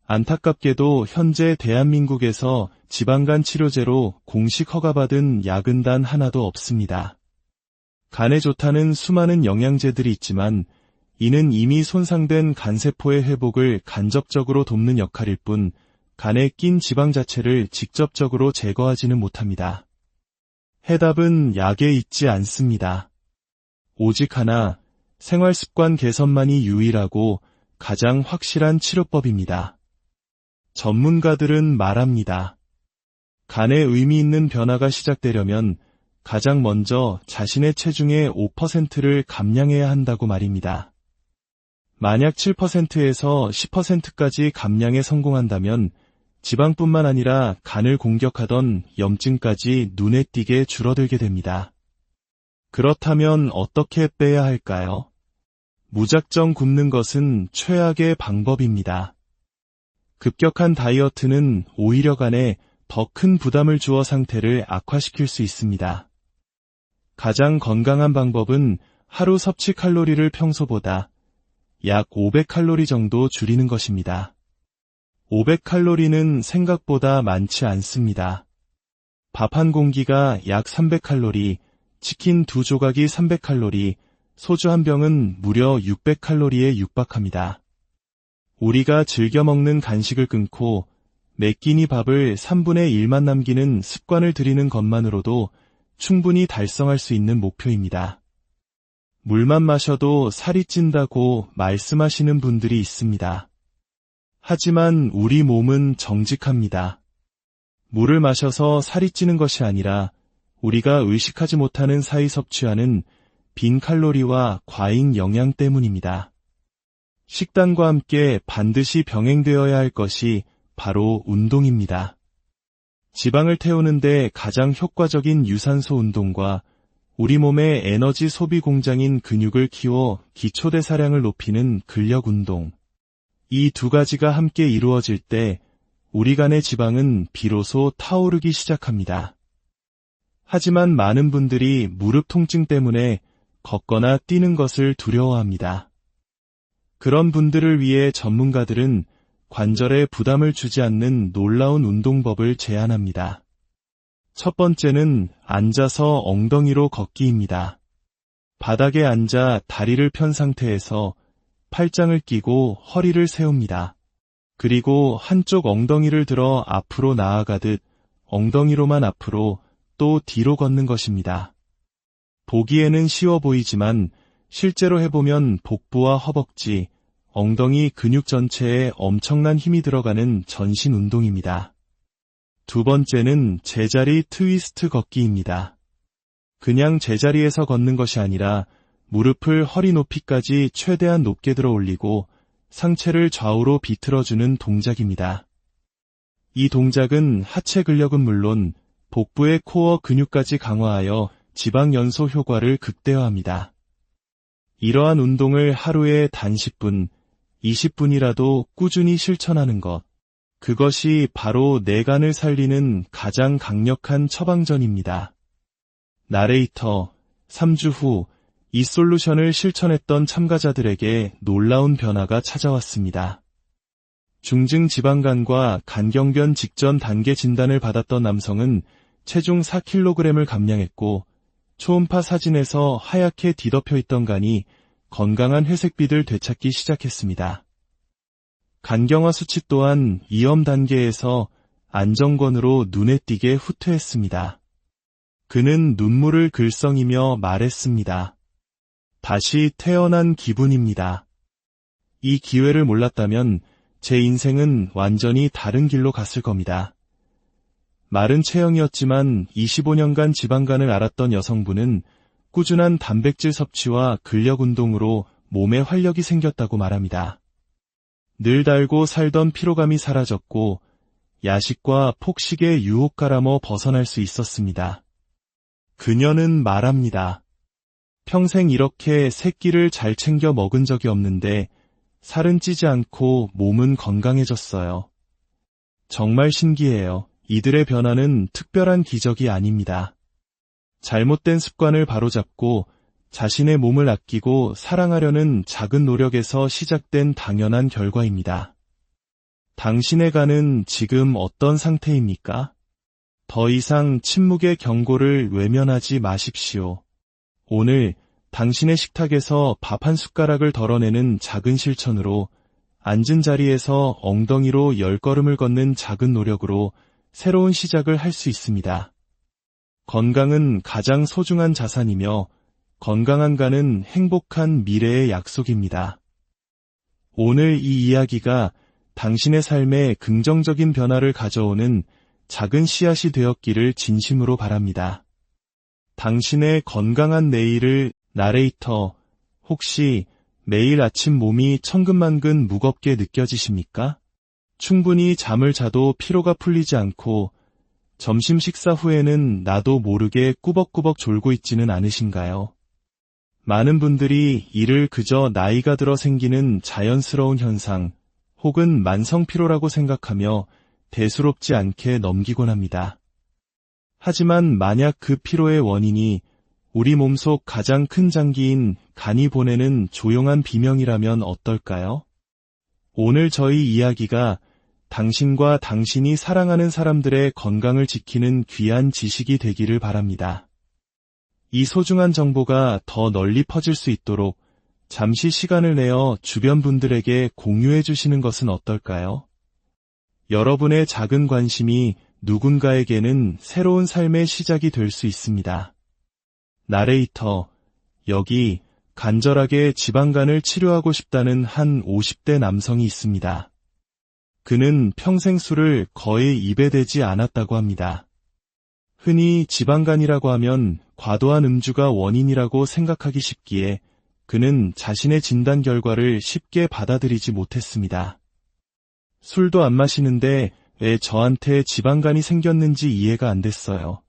안타깝게도 현재 대한민국에서 지방간 치료제로 공식 허가받은 약은 단 하나도 없습니다. 간에 좋다는 수많은 영양제들이 있지만 이는 이미 손상된 간세포의 회복을 간접적으로 돕는 역할일 뿐 간에 낀 지방 자체를 직접적으로 제거하지는 못합니다. 해답은 약에 있지 않습니다. 오직 하나, 생활습관 개선만이 유일하고 가장 확실한 치료법입니다. 전문가들은 말합니다. 간에 의미 있는 변화가 시작되려면 가장 먼저 자신의 체중의 5%를 감량해야 한다고 말입니다. 만약 7%에서 10%까지 감량에 성공한다면 지방뿐만 아니라 간을 공격하던 염증까지 눈에 띄게 줄어들게 됩니다. 그렇다면 어떻게 빼야 할까요? 무작정 굶는 것은 최악의 방법입니다. 급격한 다이어트는 오히려 간에 더 큰 부담을 주어 상태를 악화시킬 수 있습니다. 가장 건강한 방법은 하루 섭취 칼로리를 평소보다 약 500칼로리 정도 줄이는 것입니다. 500칼로리는 생각보다 많지 않습니다. 밥 한 공기가 약 300칼로리, 치킨 2조각이 300칼로리, 소주 한 병은 무려 600칼로리에 육박합니다. 우리가 즐겨 먹는 간식을 끊고 매 끼니 밥을 3분의 1만 남기는 습관을 들이는 것만으로도 충분히 달성할 수 있는 목표입니다. 물만 마셔도 살이 찐다고 말씀하시는 분들이 있습니다. 하지만 우리 몸은 정직합니다. 물을 마셔서 살이 찌는 것이 아니라 우리가 의식하지 못하는 사이 섭취하는 빈 칼로리와 과잉 영양 때문입니다. 식단과 함께 반드시 병행되어야 할 것이 바로 운동입니다. 지방을 태우는데 가장 효과적인 유산소 운동과 우리 몸의 에너지 소비 공장인 근육을 키워 기초대사량을 높이는 근력 운동, 이 두 가지가 함께 이루어질 때 우리 간의 지방은 비로소 타오르기 시작합니다. 하지만 많은 분들이 무릎 통증 때문에 걷거나 뛰는 것을 두려워합니다. 그런 분들을 위해 전문가들은 관절에 부담을 주지 않는 놀라운 운동법을 제안합니다. 첫 번째는 앉아서 엉덩이로 걷기입니다. 바닥에 앉아 다리를 편 상태에서 팔짱을 끼고 허리를 세웁니다. 그리고 한쪽 엉덩이를 들어 앞으로 나아가듯 엉덩이로만 앞으로 또 뒤로 걷는 것입니다. 보기에는 쉬워 보이지만 실제로 해보면 복부와 허벅지, 엉덩이 근육 전체에 엄청난 힘이 들어가는 전신 운동입니다. 두 번째는 제자리 트위스트 걷기입니다. 그냥 제자리에서 걷는 것이 아니라 무릎을 허리 높이까지 최대한 높게 들어 올리고 상체를 좌우로 비틀어주는 동작입니다. 이 동작은 하체 근력은 물론 복부의 코어 근육까지 강화하여 지방 연소 효과를 극대화합니다. 이러한 운동을 하루에 단 10분, 20분이라도 꾸준히 실천하는 것, 그것이 바로 내간을 살리는 가장 강력한 처방전입니다. 나레이터, 3주 후 이 솔루션을 실천했던 참가자들에게 놀라운 변화가 찾아왔습니다. 중증 지방간과 간경변 직전 단계 진단을 받았던 남성은 체중 4kg을 감량했고 초음파 사진에서 하얗게 뒤덮여 있던 간이 건강한 회색빛을 되찾기 시작했습니다. 간경화 수치 또한 위험 단계에서 안정권으로 눈에 띄게 후퇴했습니다. 그는 눈물을 글썽이며 말했습니다. 다시 태어난 기분입니다. 이 기회를 몰랐다면 제 인생은 완전히 다른 길로 갔을 겁니다. 마른 체형이었지만 25년간 지방간을 앓았던 여성분은 꾸준한 단백질 섭취와 근력 운동으로 몸에 활력이 생겼다고 말합니다. 늘 달고 살던 피로감이 사라졌고 야식과 폭식의 유혹가라머 벗어날 수 있었습니다. 그녀는 말합니다. 평생 이렇게 세 끼를 잘 챙겨 먹은 적이 없는데 살은 찌지 않고 몸은 건강해졌어요. 정말 신기해요. 이들의 변화는 특별한 기적이 아닙니다. 잘못된 습관을 바로잡고 자신의 몸을 아끼고 사랑하려는 작은 노력에서 시작된 당연한 결과입니다. 당신의 간은 지금 어떤 상태입니까? 더 이상 침묵의 경고를 외면하지 마십시오. 오늘 당신의 식탁에서 밥 한 숟가락을 덜어내는 작은 실천으로 앉은 자리에서 엉덩이로 10걸음을 걷는 작은 노력으로 새로운 시작을 할 수 있습니다. 건강은 가장 소중한 자산이며 건강한 간은 행복한 미래의 약속입니다. 오늘 이 이야기가 당신의 삶에 긍정적인 변화를 가져오는 작은 씨앗이 되었기를 진심으로 바랍니다. 당신의 건강한 내일을 나레이터, 혹시 매일 아침 몸이 천근만근 무겁게 느껴지십니까? 충분히 잠을 자도 피로가 풀리지 않고 점심 식사 후에는 나도 모르게 꾸벅꾸벅 졸고 있지는 않으신가요? 많은 분들이 이를 그저 나이가 들어 생기는 자연스러운 현상 혹은 만성 피로라고 생각하며 대수롭지 않게 넘기곤 합니다. 하지만 만약 그 피로의 원인이 우리 몸속 가장 큰 장기인 간이 보내는 조용한 비명이라면 어떨까요? 오늘 저희 이야기가 당신과 당신이 사랑하는 사람들의 건강을 지키는 귀한 지식이 되기를 바랍니다. 이 소중한 정보가 더 널리 퍼질 수 있도록 잠시 시간을 내어 주변 분들에게 공유해 주시는 것은 어떨까요? 여러분의 작은 관심이 누군가에게는 새로운 삶의 시작이 될 수 있습니다. 나레이터, 여기 간절하게 지방간을 치료하고 싶다는 한 50대 남성이 있습니다. 그는 평생 술을 거의 입에 대지 않았다고 합니다. 흔히 지방간이라고 하면 과도한 음주가 원인이라고 생각하기 쉽기에 그는 자신의 진단 결과를 쉽게 받아들이지 못했습니다. 술도 안 마시는데 왜 저한테 지방간이 생겼는지 이해가 안 됐어요.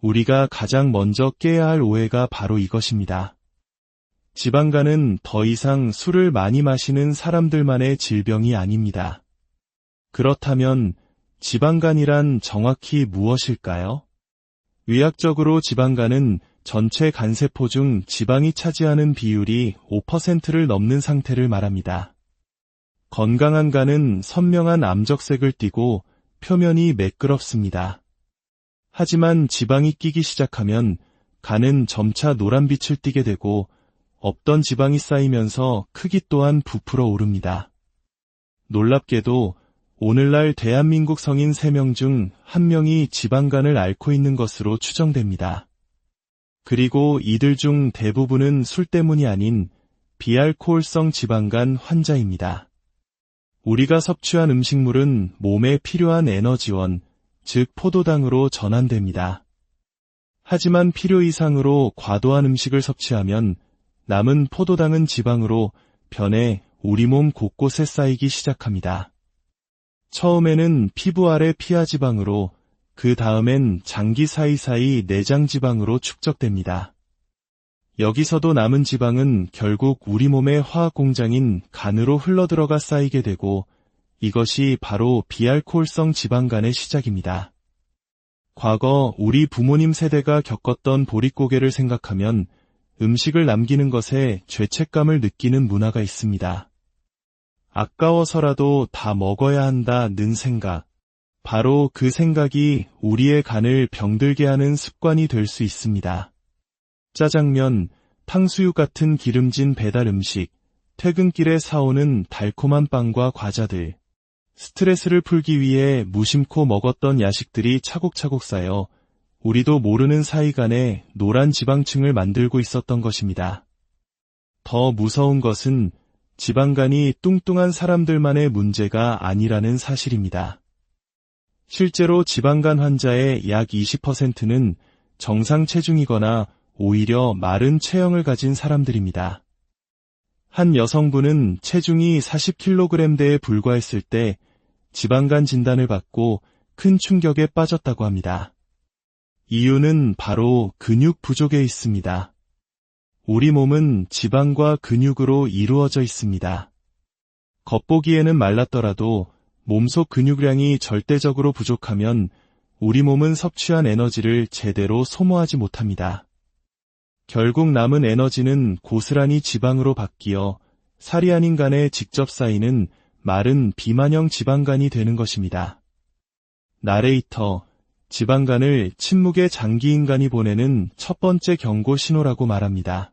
우리가 가장 먼저 깨야 할 오해가 바로 이것입니다. 지방간은 더 이상 술을 많이 마시는 사람들만의 질병이 아닙니다. 그렇다면 지방간이란 정확히 무엇일까요? 의학적으로 지방간은 전체 간세포 중 지방이 차지하는 비율이 5%를 넘는 상태를 말합니다. 건강한 간은 선명한 암적색을 띠고 표면이 매끄럽습니다. 하지만 지방이 끼기 시작하면 간은 점차 노란빛을 띠게 되고 없던 지방이 쌓이면서 크기 또한 부풀어 오릅니다. 놀랍게도 오늘날 대한민국 성인 3명 중 1명이 지방간을 앓고 있는 것으로 추정됩니다. 그리고 이들 중 대부분은 술 때문이 아닌 비알코올성 지방간 환자입니다. 우리가 섭취한 음식물은 몸에 필요한 에너지원, 즉 포도당으로 전환됩니다. 하지만 필요 이상으로 과도한 음식을 섭취하면 남은 포도당은 지방으로 변해 우리 몸 곳곳에 쌓이기 시작합니다. 처음에는 피부 아래 피하지방으로, 그 다음엔 장기 사이사이 내장지방으로 축적됩니다. 여기서도 남은 지방은 결국 우리 몸의 화학공장인 간으로 흘러들어가 쌓이게 되고 이것이 바로 비알코올성 지방간의 시작입니다. 과거 우리 부모님 세대가 겪었던 보릿고개를 생각하면 음식을 남기는 것에 죄책감을 느끼는 문화가 있습니다. 아까워서라도 다 먹어야 한다는 생각. 바로 그 생각이 우리의 간을 병들게 하는 습관이 될 수 있습니다. 짜장면, 탕수육 같은 기름진 배달 음식, 퇴근길에 사오는 달콤한 빵과 과자들, 스트레스를 풀기 위해 무심코 먹었던 야식들이 차곡차곡 쌓여 우리도 모르는 사이간에 노란 지방층을 만들고 있었던 것입니다. 더 무서운 것은 지방간이 뚱뚱한 사람들만의 문제가 아니라는 사실입니다. 실제로 지방간 환자의 약 20%는 정상 체중이거나 오히려 마른 체형을 가진 사람들입니다. 한 여성분은 체중이 40kg대에 불과했을 때 지방간 진단을 받고 큰 충격에 빠졌다고 합니다. 이유는 바로 근육 부족에 있습니다. 우리 몸은 지방과 근육으로 이루어져 있습니다. 겉보기에는 말랐더라도 몸속 근육량이 절대적으로 부족하면 우리 몸은 섭취한 에너지를 제대로 소모하지 못합니다. 결국 남은 에너지는 고스란히 지방으로 바뀌어 살이 아닌 간에 직접 쌓이는 마른 비만형 지방간이 되는 것입니다. 나레이터, 지방간을 침묵의 장기인간이 보내는 첫 번째 경고 신호라고 말합니다.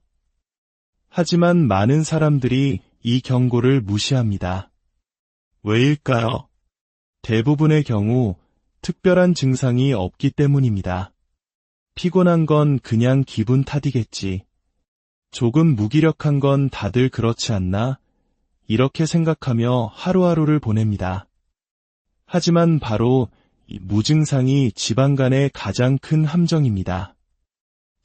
하지만 많은 사람들이 이 경고를 무시합니다. 왜일까요? 대부분의 경우 특별한 증상이 없기 때문입니다. 피곤한 건 그냥 기분 탓이겠지. 조금 무기력한 건 다들 그렇지 않나? 이렇게 생각하며 하루하루를 보냅니다. 하지만 바로 이 무증상이 지방간의 가장 큰 함정입니다.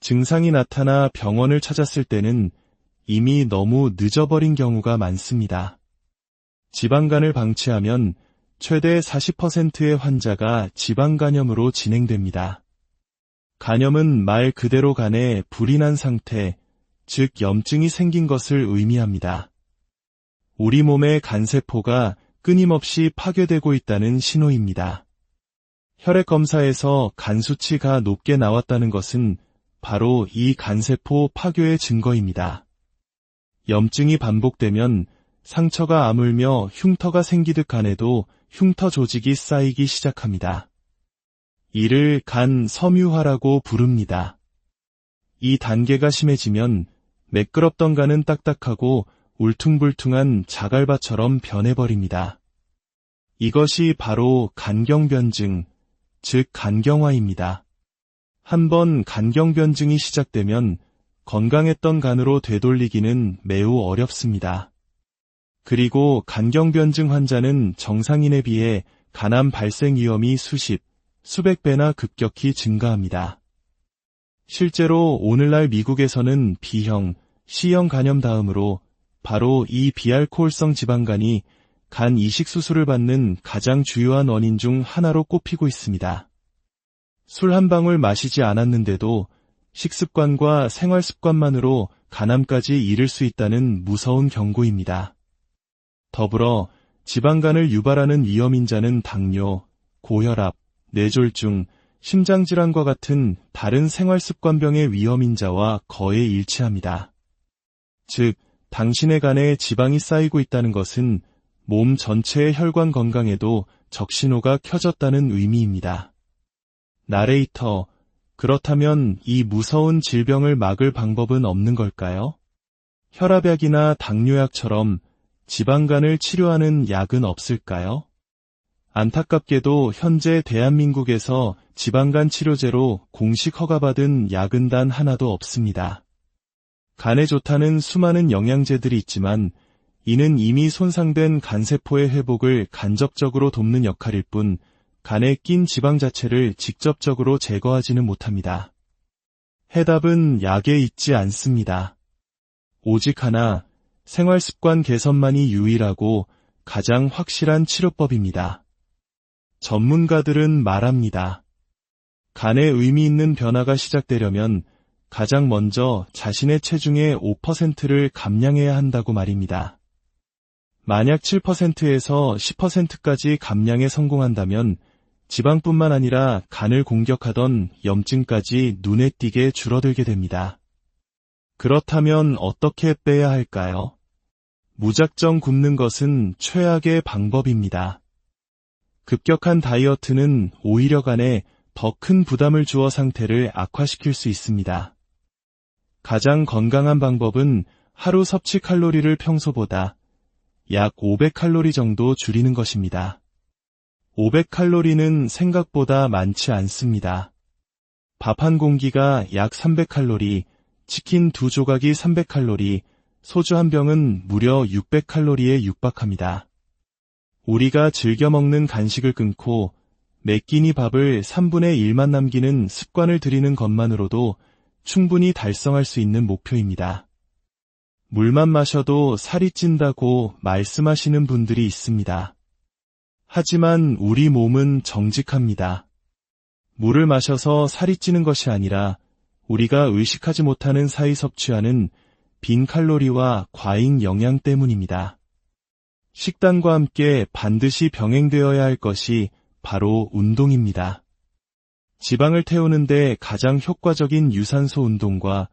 증상이 나타나 병원을 찾았을 때는 이미 너무 늦어버린 경우가 많습니다. 지방간을 방치하면 최대 40%의 환자가 지방간염으로 진행됩니다. 간염은 말 그대로 간에 불이 난 상태, 즉 염증이 생긴 것을 의미합니다. 우리 몸의 간세포가 끊임없이 파괴되고 있다는 신호입니다. 혈액검사에서 간 수치가 높게 나왔다는 것은 바로 이 간세포 파괴의 증거입니다. 염증이 반복되면 상처가 아물며 흉터가 생기듯 간에도 흉터 조직이 쌓이기 시작합니다. 이를 간 섬유화라고 부릅니다. 이 단계가 심해지면 매끄럽던 간은 딱딱하고 울퉁불퉁한 자갈밭처럼 변해버립니다. 이것이 바로 간경변증, 즉 간경화입니다. 한번 간경변증이 시작되면 건강했던 간으로 되돌리기는 매우 어렵습니다. 그리고 간경변증 환자는 정상인에 비해 간암 발생 위험이 수백 배나 급격히 증가합니다. 실제로 오늘날 미국에서는 B형, C형 간염 다음으로 바로 이 비알코올성 지방간이 간 이식 수술을 받는 가장 주요한 원인 중 하나로 꼽히고 있습니다. 술 한 방울 마시지 않았는데도 식습관과 생활습관만으로 간암까지 이를 수 있다는 무서운 경고입니다. 더불어 지방간을 유발하는 위험인자는 당뇨, 고혈압, 뇌졸중, 심장질환과 같은 다른 생활습관병의 위험인자와 거의 일치합니다. 즉, 당신의 간에 지방이 쌓이고 있다는 것은 몸 전체의 혈관 건강에도 적신호가 켜졌다는 의미입니다. 나레이터, 그렇다면 이 무서운 질병을 막을 방법은 없는 걸까요? 혈압약이나 당뇨약처럼 지방간을 치료하는 약은 없을까요? 안타깝게도 현재 대한민국에서 지방간 치료제로 공식 허가받은 약은 단 하나도 없습니다. 간에 좋다는 수많은 영양제들이 있지만 이는 이미 손상된 간세포의 회복을 간접적으로 돕는 역할일 뿐 간에 낀 지방 자체를 직접적으로 제거하지는 못합니다. 해답은 약에 있지 않습니다. 오직 하나, 생활습관 개선만이 유일하고 가장 확실한 치료법입니다. 전문가들은 말합니다. 간에 의미 있는 변화가 시작되려면 가장 먼저 자신의 체중의 5%를 감량해야 한다고 말입니다. 만약 7%에서 10%까지 감량에 성공한다면 지방뿐만 아니라 간을 공격하던 염증까지 눈에 띄게 줄어들게 됩니다. 그렇다면 어떻게 빼야 할까요? 무작정 굶는 것은 최악의 방법입니다. 급격한 다이어트는 오히려 간에 더 큰 부담을 주어 상태를 악화시킬 수 있습니다. 가장 건강한 방법은 하루 섭취 칼로리를 평소보다 약 500칼로리 정도 줄이는 것입니다. 500칼로리는 생각보다 많지 않습니다. 밥 한 공기가 약 300칼로리, 치킨 2조각이 300칼로리, 소주 한 병은 무려 600칼로리에 육박합니다. 우리가 즐겨 먹는 간식을 끊고 매 끼니 밥을 3분의 1만 남기는 습관을 들이는 것만으로도 충분히 달성할 수 있는 목표입니다. 물만 마셔도 살이 찐다고 말씀하시는 분들이 있습니다. 하지만 우리 몸은 정직합니다. 물을 마셔서 살이 찌는 것이 아니라 우리가 의식하지 못하는 사이 섭취하는 빈 칼로리와 과잉 영양 때문입니다. 식단과 함께 반드시 병행되어야 할 것이 바로 운동입니다. 지방을 태우는데 가장 효과적인 유산소 운동과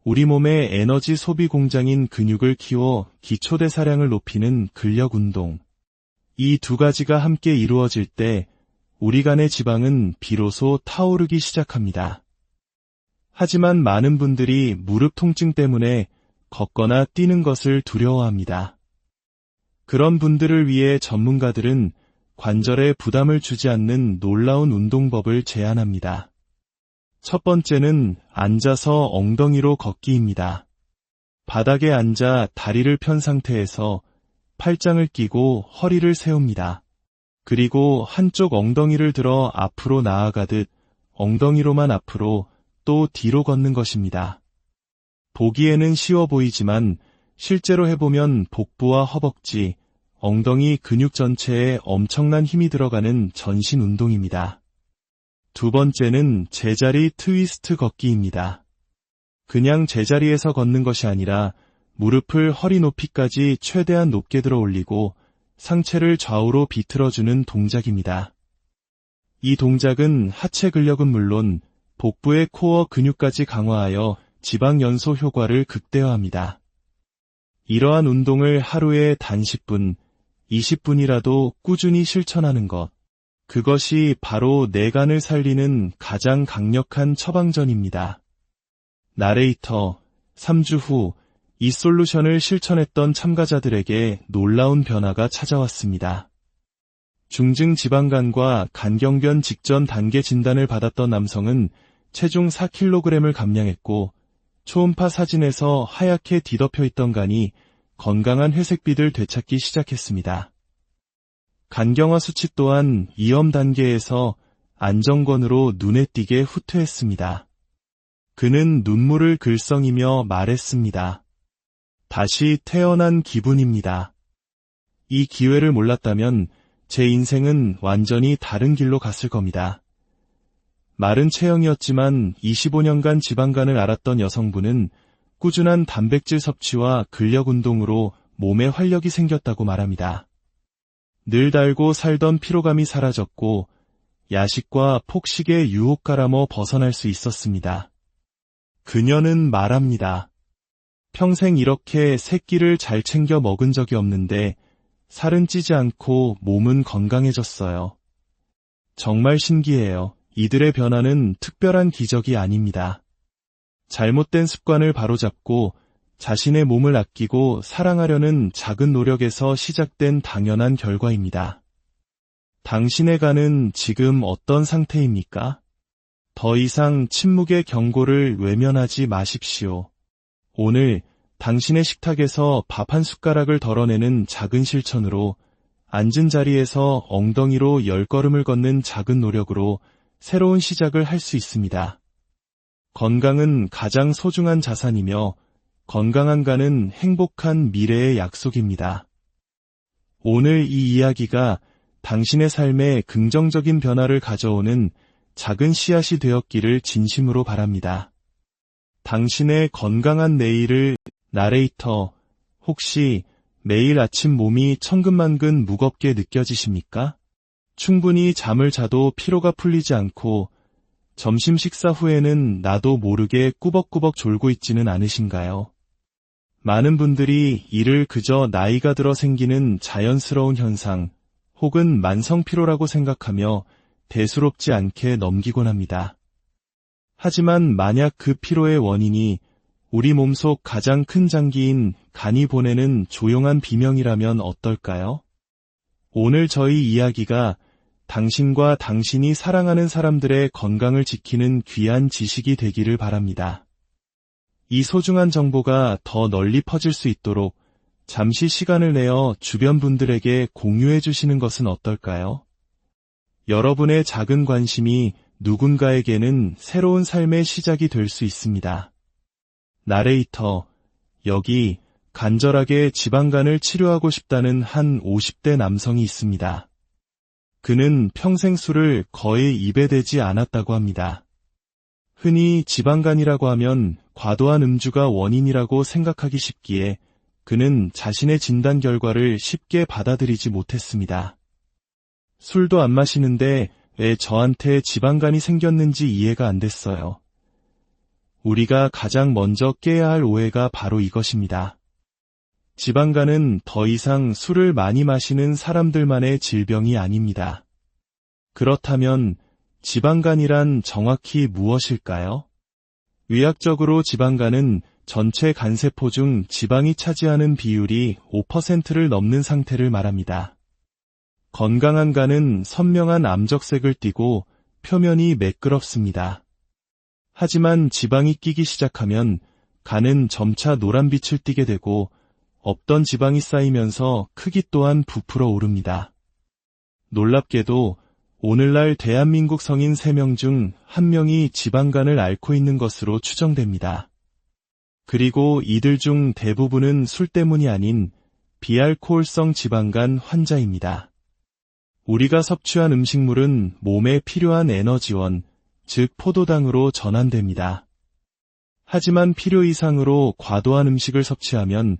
우리 몸의 에너지 소비 공장인 근육을 키워 기초대사량을 높이는 근력 운동. 이 두 가지가 함께 이루어질 때 우리 간의 지방은 비로소 타오르기 시작합니다. 하지만 많은 분들이 무릎 통증 때문에 걷거나 뛰는 것을 두려워합니다. 그런 분들을 위해 전문가들은 관절에 부담을 주지 않는 놀라운 운동법을 제안합니다. 첫 번째는 앉아서 엉덩이로 걷기입니다. 바닥에 앉아 다리를 편 상태에서 팔짱을 끼고 허리를 세웁니다. 그리고 한쪽 엉덩이를 들어 앞으로 나아가듯 엉덩이로만 앞으로 또 뒤로 걷는 것입니다. 보기에는 쉬워 보이지만 실제로 해보면 복부와 허벅지, 엉덩이 근육 전체에 엄청난 힘이 들어가는 전신 운동입니다. 두 번째는 제자리 트위스트 걷기입니다. 그냥 제자리에서 걷는 것이 아니라 무릎을 허리 높이까지 최대한 높게 들어 올리고 상체를 좌우로 비틀어주는 동작입니다. 이 동작은 하체 근력은 물론 복부의 코어 근육까지 강화하여 지방 연소 효과를 극대화합니다. 이러한 운동을 하루에 단 10분, 20분이라도 꾸준히 실천하는 것. 그것이 바로 내 간을 살리는 가장 강력한 처방전입니다. 나레이터, 3주 후 이 솔루션을 실천했던 참가자들에게 놀라운 변화가 찾아왔습니다. 중증 지방간과 간경변 직전 단계 진단을 받았던 남성은 체중 4kg을 감량했고 초음파 사진에서 하얗게 뒤덮여 있던 간이 건강한 회색빛을 되찾기 시작했습니다. 간경화 수치 또한 위험 단계에서 안정권으로 눈에 띄게 후퇴했습니다. 그는 눈물을 글썽이며 말했습니다. 다시 태어난 기분입니다. 이 기회를 몰랐다면 제 인생은 완전히 다른 길로 갔을 겁니다. 마른 체형이었지만 25년간 지방간을 앓았던 여성분은 꾸준한 단백질 섭취와 근력 운동으로 몸에 활력이 생겼다고 말합니다. 늘 달고 살던 피로감이 사라졌고 야식과 폭식의 유혹가람어 벗어날 수 있었습니다. 그녀는 말합니다. 평생 이렇게 세 끼를 잘 챙겨 먹은 적이 없는데 살은 찌지 않고 몸은 건강해졌어요. 정말 신기해요. 이들의 변화는 특별한 기적이 아닙니다. 잘못된 습관을 바로잡고 자신의 몸을 아끼고 사랑하려는 작은 노력에서 시작된 당연한 결과입니다. 당신의 간은 지금 어떤 상태입니까? 더 이상 침묵의 경고를 외면하지 마십시오. 오늘 당신의 식탁에서 밥 한 숟가락을 덜어내는 작은 실천으로, 앉은 자리에서 엉덩이로 10걸음을 걷는 작은 노력으로 새로운 시작을 할 수 있습니다. 건강은 가장 소중한 자산이며 건강한 간은 행복한 미래의 약속입니다. 오늘 이 이야기가 당신의 삶에 긍정적인 변화를 가져오는 작은 씨앗이 되었기를 진심으로 바랍니다. 당신의 건강한 내일을 나레이터, 혹시 매일 아침 몸이 천근만근 무겁게 느껴지십니까? 충분히 잠을 자도 피로가 풀리지 않고 점심 식사 후에는 나도 모르게 꾸벅꾸벅 졸고 있지는 않으신가요? 많은 분들이 이를 그저 나이가 들어 생기는 자연스러운 현상 혹은 만성 피로라고 생각하며 대수롭지 않게 넘기곤 합니다. 하지만 만약 그 피로의 원인이 우리 몸속 가장 큰 장기인 간이 보내는 조용한 비명이라면 어떨까요? 오늘 저희 이야기가 당신과 당신이 사랑하는 사람들의 건강을 지키는 귀한 지식이 되기를 바랍니다. 이 소중한 정보가 더 널리 퍼질 수 있도록 잠시 시간을 내어 주변 분들에게 공유해 주시는 것은 어떨까요? 여러분의 작은 관심이 누군가에게는 새로운 삶의 시작이 될 수 있습니다. 나레이터, 여기 간절하게 지방간을 치료하고 싶다는 한 50대 남성이 있습니다. 그는 평생 술을 거의 입에 대지 않았다고 합니다. 흔히 지방간이라고 하면 과도한 음주가 원인이라고 생각하기 쉽기에 그는 자신의 진단 결과를 쉽게 받아들이지 못했습니다. 술도 안 마시는데 왜 저한테 지방간이 생겼는지 이해가 안 됐어요. 우리가 가장 먼저 깨야 할 오해가 바로 이것입니다. 지방간은 더 이상 술을 많이 마시는 사람들만의 질병이 아닙니다. 그렇다면 지방간이란 정확히 무엇일까요? 의학적으로 지방간은 전체 간세포 중 지방이 차지하는 비율이 5%를 넘는 상태를 말합니다. 건강한 간은 선명한 암적색을 띠고 표면이 매끄럽습니다. 하지만 지방이 끼기 시작하면 간은 점차 노란빛을 띠게 되고 없던 지방이 쌓이면서 크기 또한 부풀어 오릅니다. 놀랍게도 오늘날 대한민국 성인 3명 중 1명이 지방간을 앓고 있는 것으로 추정됩니다. 그리고 이들 중 대부분은 술 때문이 아닌 비알코올성 지방간 환자입니다. 우리가 섭취한 음식물은 몸에 필요한 에너지원, 즉 포도당으로 전환됩니다. 하지만 필요 이상으로 과도한 음식을 섭취하면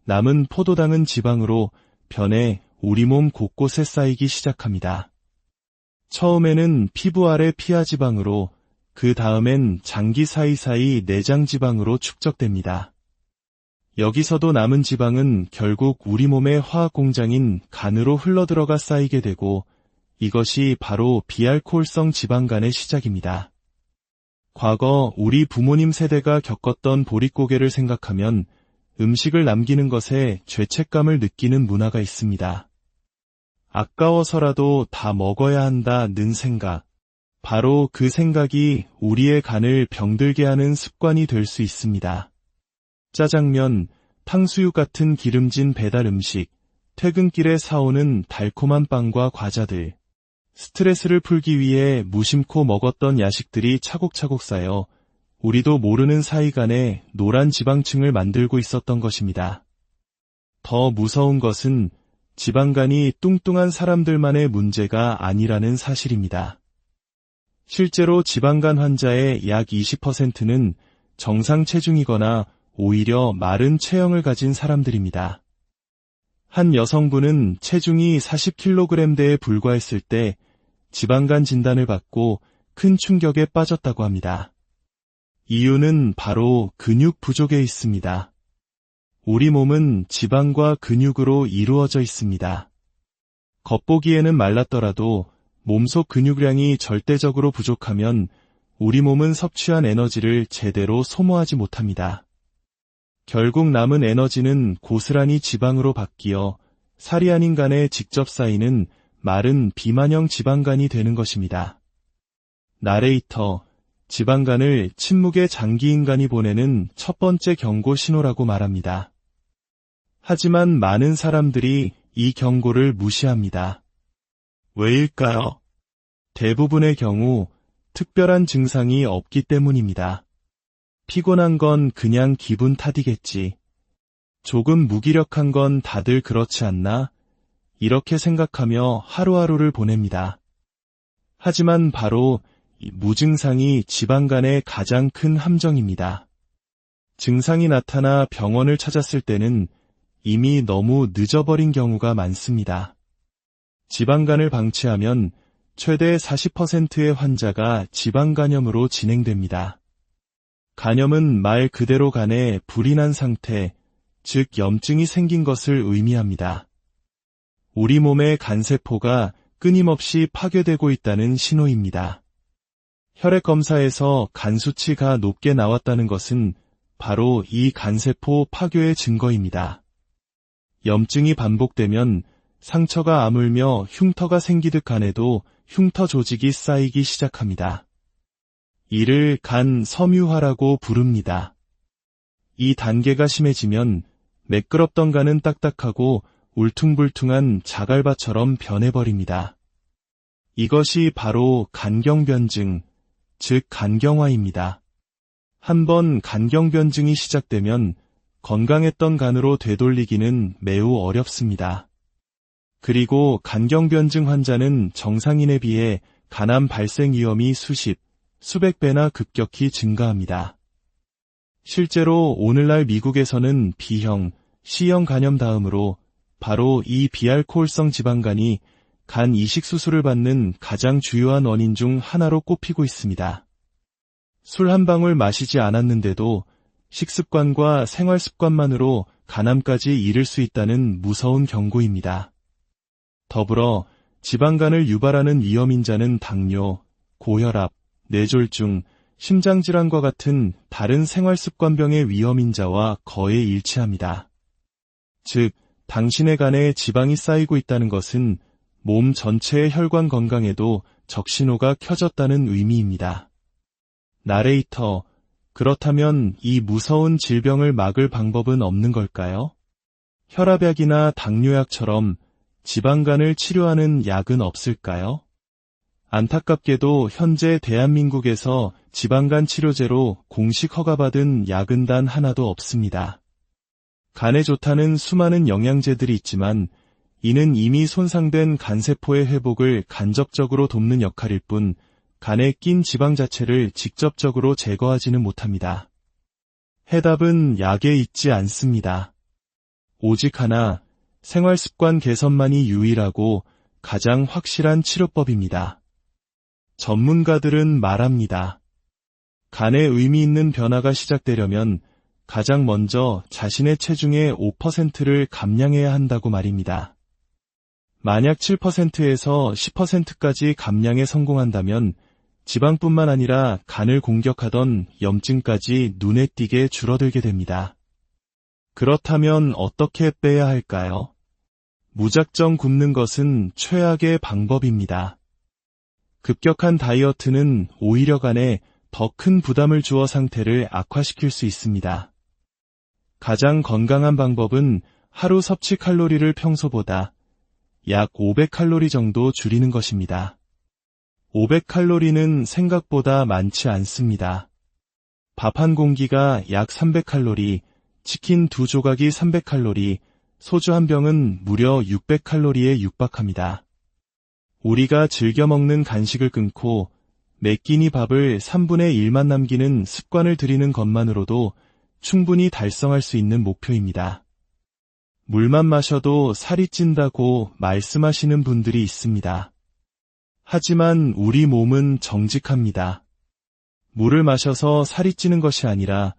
남은 포도당은 지방으로 변해 우리 몸 곳곳에 쌓이기 시작합니다. 처음에는 피부 아래 피하지방으로, 그 다음엔 장기 사이사이 내장지방으로 축적됩니다. 여기서도 남은 지방은 결국 우리 몸의 화학공장인 간으로 흘러들어가 쌓이게 되고 이것이 바로 비알코올성 지방간의 시작입니다. 과거 우리 부모님 세대가 겪었던 보릿고개를 생각하면 음식을 남기는 것에 죄책감을 느끼는 문화가 있습니다. 아까워서라도 다 먹어야 한다는 생각, 바로 그 생각이 우리의 간을 병들게 하는 습관이 될 수 있습니다. 짜장면, 탕수육 같은 기름진 배달 음식, 퇴근길에 사오는 달콤한 빵과 과자들, 스트레스를 풀기 위해 무심코 먹었던 야식들이 차곡차곡 쌓여 우리도 모르는 사이간에 노란 지방층을 만들고 있었던 것입니다. 더 무서운 것은 지방간이 뚱뚱한 사람들만의 문제가 아니라는 사실입니다. 실제로 지방간 환자의 약 20%는 정상 체중이거나 오히려 마른 체형을 가진 사람들입니다. 한 여성분은 체중이 40kg대에 불과했을 때 지방간 진단을 받고 큰 충격에 빠졌다고 합니다. 이유는 바로 근육 부족에 있습니다. 우리 몸은 지방과 근육으로 이루어져 있습니다. 겉보기에는 말랐더라도 몸속 근육량이 절대적으로 부족하면 우리 몸은 섭취한 에너지를 제대로 소모하지 못합니다. 결국 남은 에너지는 고스란히 지방으로 바뀌어 살이 아닌 간에 직접 쌓이는 마른 비만형 지방간이 되는 것입니다. 나레이터, 지방간을 침묵의 장기인간이 보내는 첫 번째 경고 신호라고 말합니다. 하지만 많은 사람들이 이 경고를 무시합니다. 왜일까요? 대부분의 경우 특별한 증상이 없기 때문입니다. 피곤한 건 그냥 기분 탓이겠지. 조금 무기력한 건 다들 그렇지 않나? 이렇게 생각하며 하루하루를 보냅니다. 하지만 바로 이 무증상이 지방간의 가장 큰 함정입니다. 증상이 나타나 병원을 찾았을 때는 이미 너무 늦어버린 경우가 많습니다. 지방간을 방치하면 최대 40%의 환자가 지방간염으로 진행됩니다. 간염은 말 그대로 간에 불이 난 상태, 즉 염증이 생긴 것을 의미합니다. 우리 몸의 간세포가 끊임없이 파괴되고 있다는 신호입니다. 혈액검사에서 간 수치가 높게 나왔다는 것은 바로 이 간세포 파괴의 증거입니다. 염증이 반복되면 상처가 아물며 흉터가 생기듯 간에도 흉터 조직이 쌓이기 시작합니다. 이를 간 섬유화라고 부릅니다. 이 단계가 심해지면 매끄럽던 간은 딱딱하고 울퉁불퉁한 자갈밭처럼 변해버립니다. 이것이 바로 간경변증, 즉 간경화입니다. 한번 간경변증이 시작되면 건강했던 간으로 되돌리기는 매우 어렵습니다. 그리고 간경변증 환자는 정상인에 비해 간암 발생 위험이 수백 배나 급격히 증가합니다. 실제로 오늘날 미국에서는 B형, C형 간염 다음으로 바로 이 비알코올성 지방간이 간 이식 수술을 받는 가장 주요한 원인 중 하나로 꼽히고 있습니다. 술 한 방울 마시지 않았는데도 식습관과 생활습관만으로 간암까지 이를 수 있다는 무서운 경고입니다. 더불어 지방간을 유발하는 위험인자는 당뇨, 고혈압, 뇌졸중, 심장질환과 같은 다른 생활습관병의 위험인자와 거의 일치합니다. 즉, 당신의 간에 지방이 쌓이고 있다는 것은 몸 전체의 혈관 건강에도 적신호가 켜졌다는 의미입니다. 나레이터, 그렇다면 이 무서운 질병을 막을 방법은 없는 걸까요? 혈압약이나 당뇨약처럼 지방간을 치료하는 약은 없을까요? 안타깝게도 현재 대한민국에서 지방간 치료제로 공식 허가받은 약은 단 하나도 없습니다. 간에 좋다는 수많은 영양제들이 있지만 이는 이미 손상된 간세포의 회복을 간접적으로 돕는 역할일 뿐 간에 낀 지방 자체를 직접적으로 제거하지는 못합니다. 해답은 약에 있지 않습니다. 오직 하나, 생활습관 개선만이 유일하고 가장 확실한 치료법입니다. 전문가들은 말합니다. 간에 의미 있는 변화가 시작되려면 가장 먼저 자신의 체중의 5%를 감량해야 한다고 말입니다. 만약 7%에서 10%까지 감량에 성공한다면 지방뿐만 아니라 간을 공격하던 염증까지 눈에 띄게 줄어들게 됩니다. 그렇다면 어떻게 빼야 할까요? 무작정 굶는 것은 최악의 방법입니다. 급격한 다이어트는 오히려 간에 더 큰 부담을 주어 상태를 악화시킬 수 있습니다. 가장 건강한 방법은 하루 섭취 칼로리를 평소보다 약 500칼로리 정도 줄이는 것입니다. 500칼로리는 생각보다 많지 않습니다. 밥 한 공기가 약 300칼로리, 치킨 2조각이 300칼로리, 소주 한 병은 무려 600칼로리에 육박합니다. 우리가 즐겨 먹는 간식을 끊고 매 끼니 밥을 3분의 1만 남기는 습관을 들이는 것만으로도 충분히 달성할 수 있는 목표입니다. 물만 마셔도 살이 찐다고 말씀하시는 분들이 있습니다. 하지만 우리 몸은 정직합니다. 물을 마셔서 살이 찌는 것이 아니라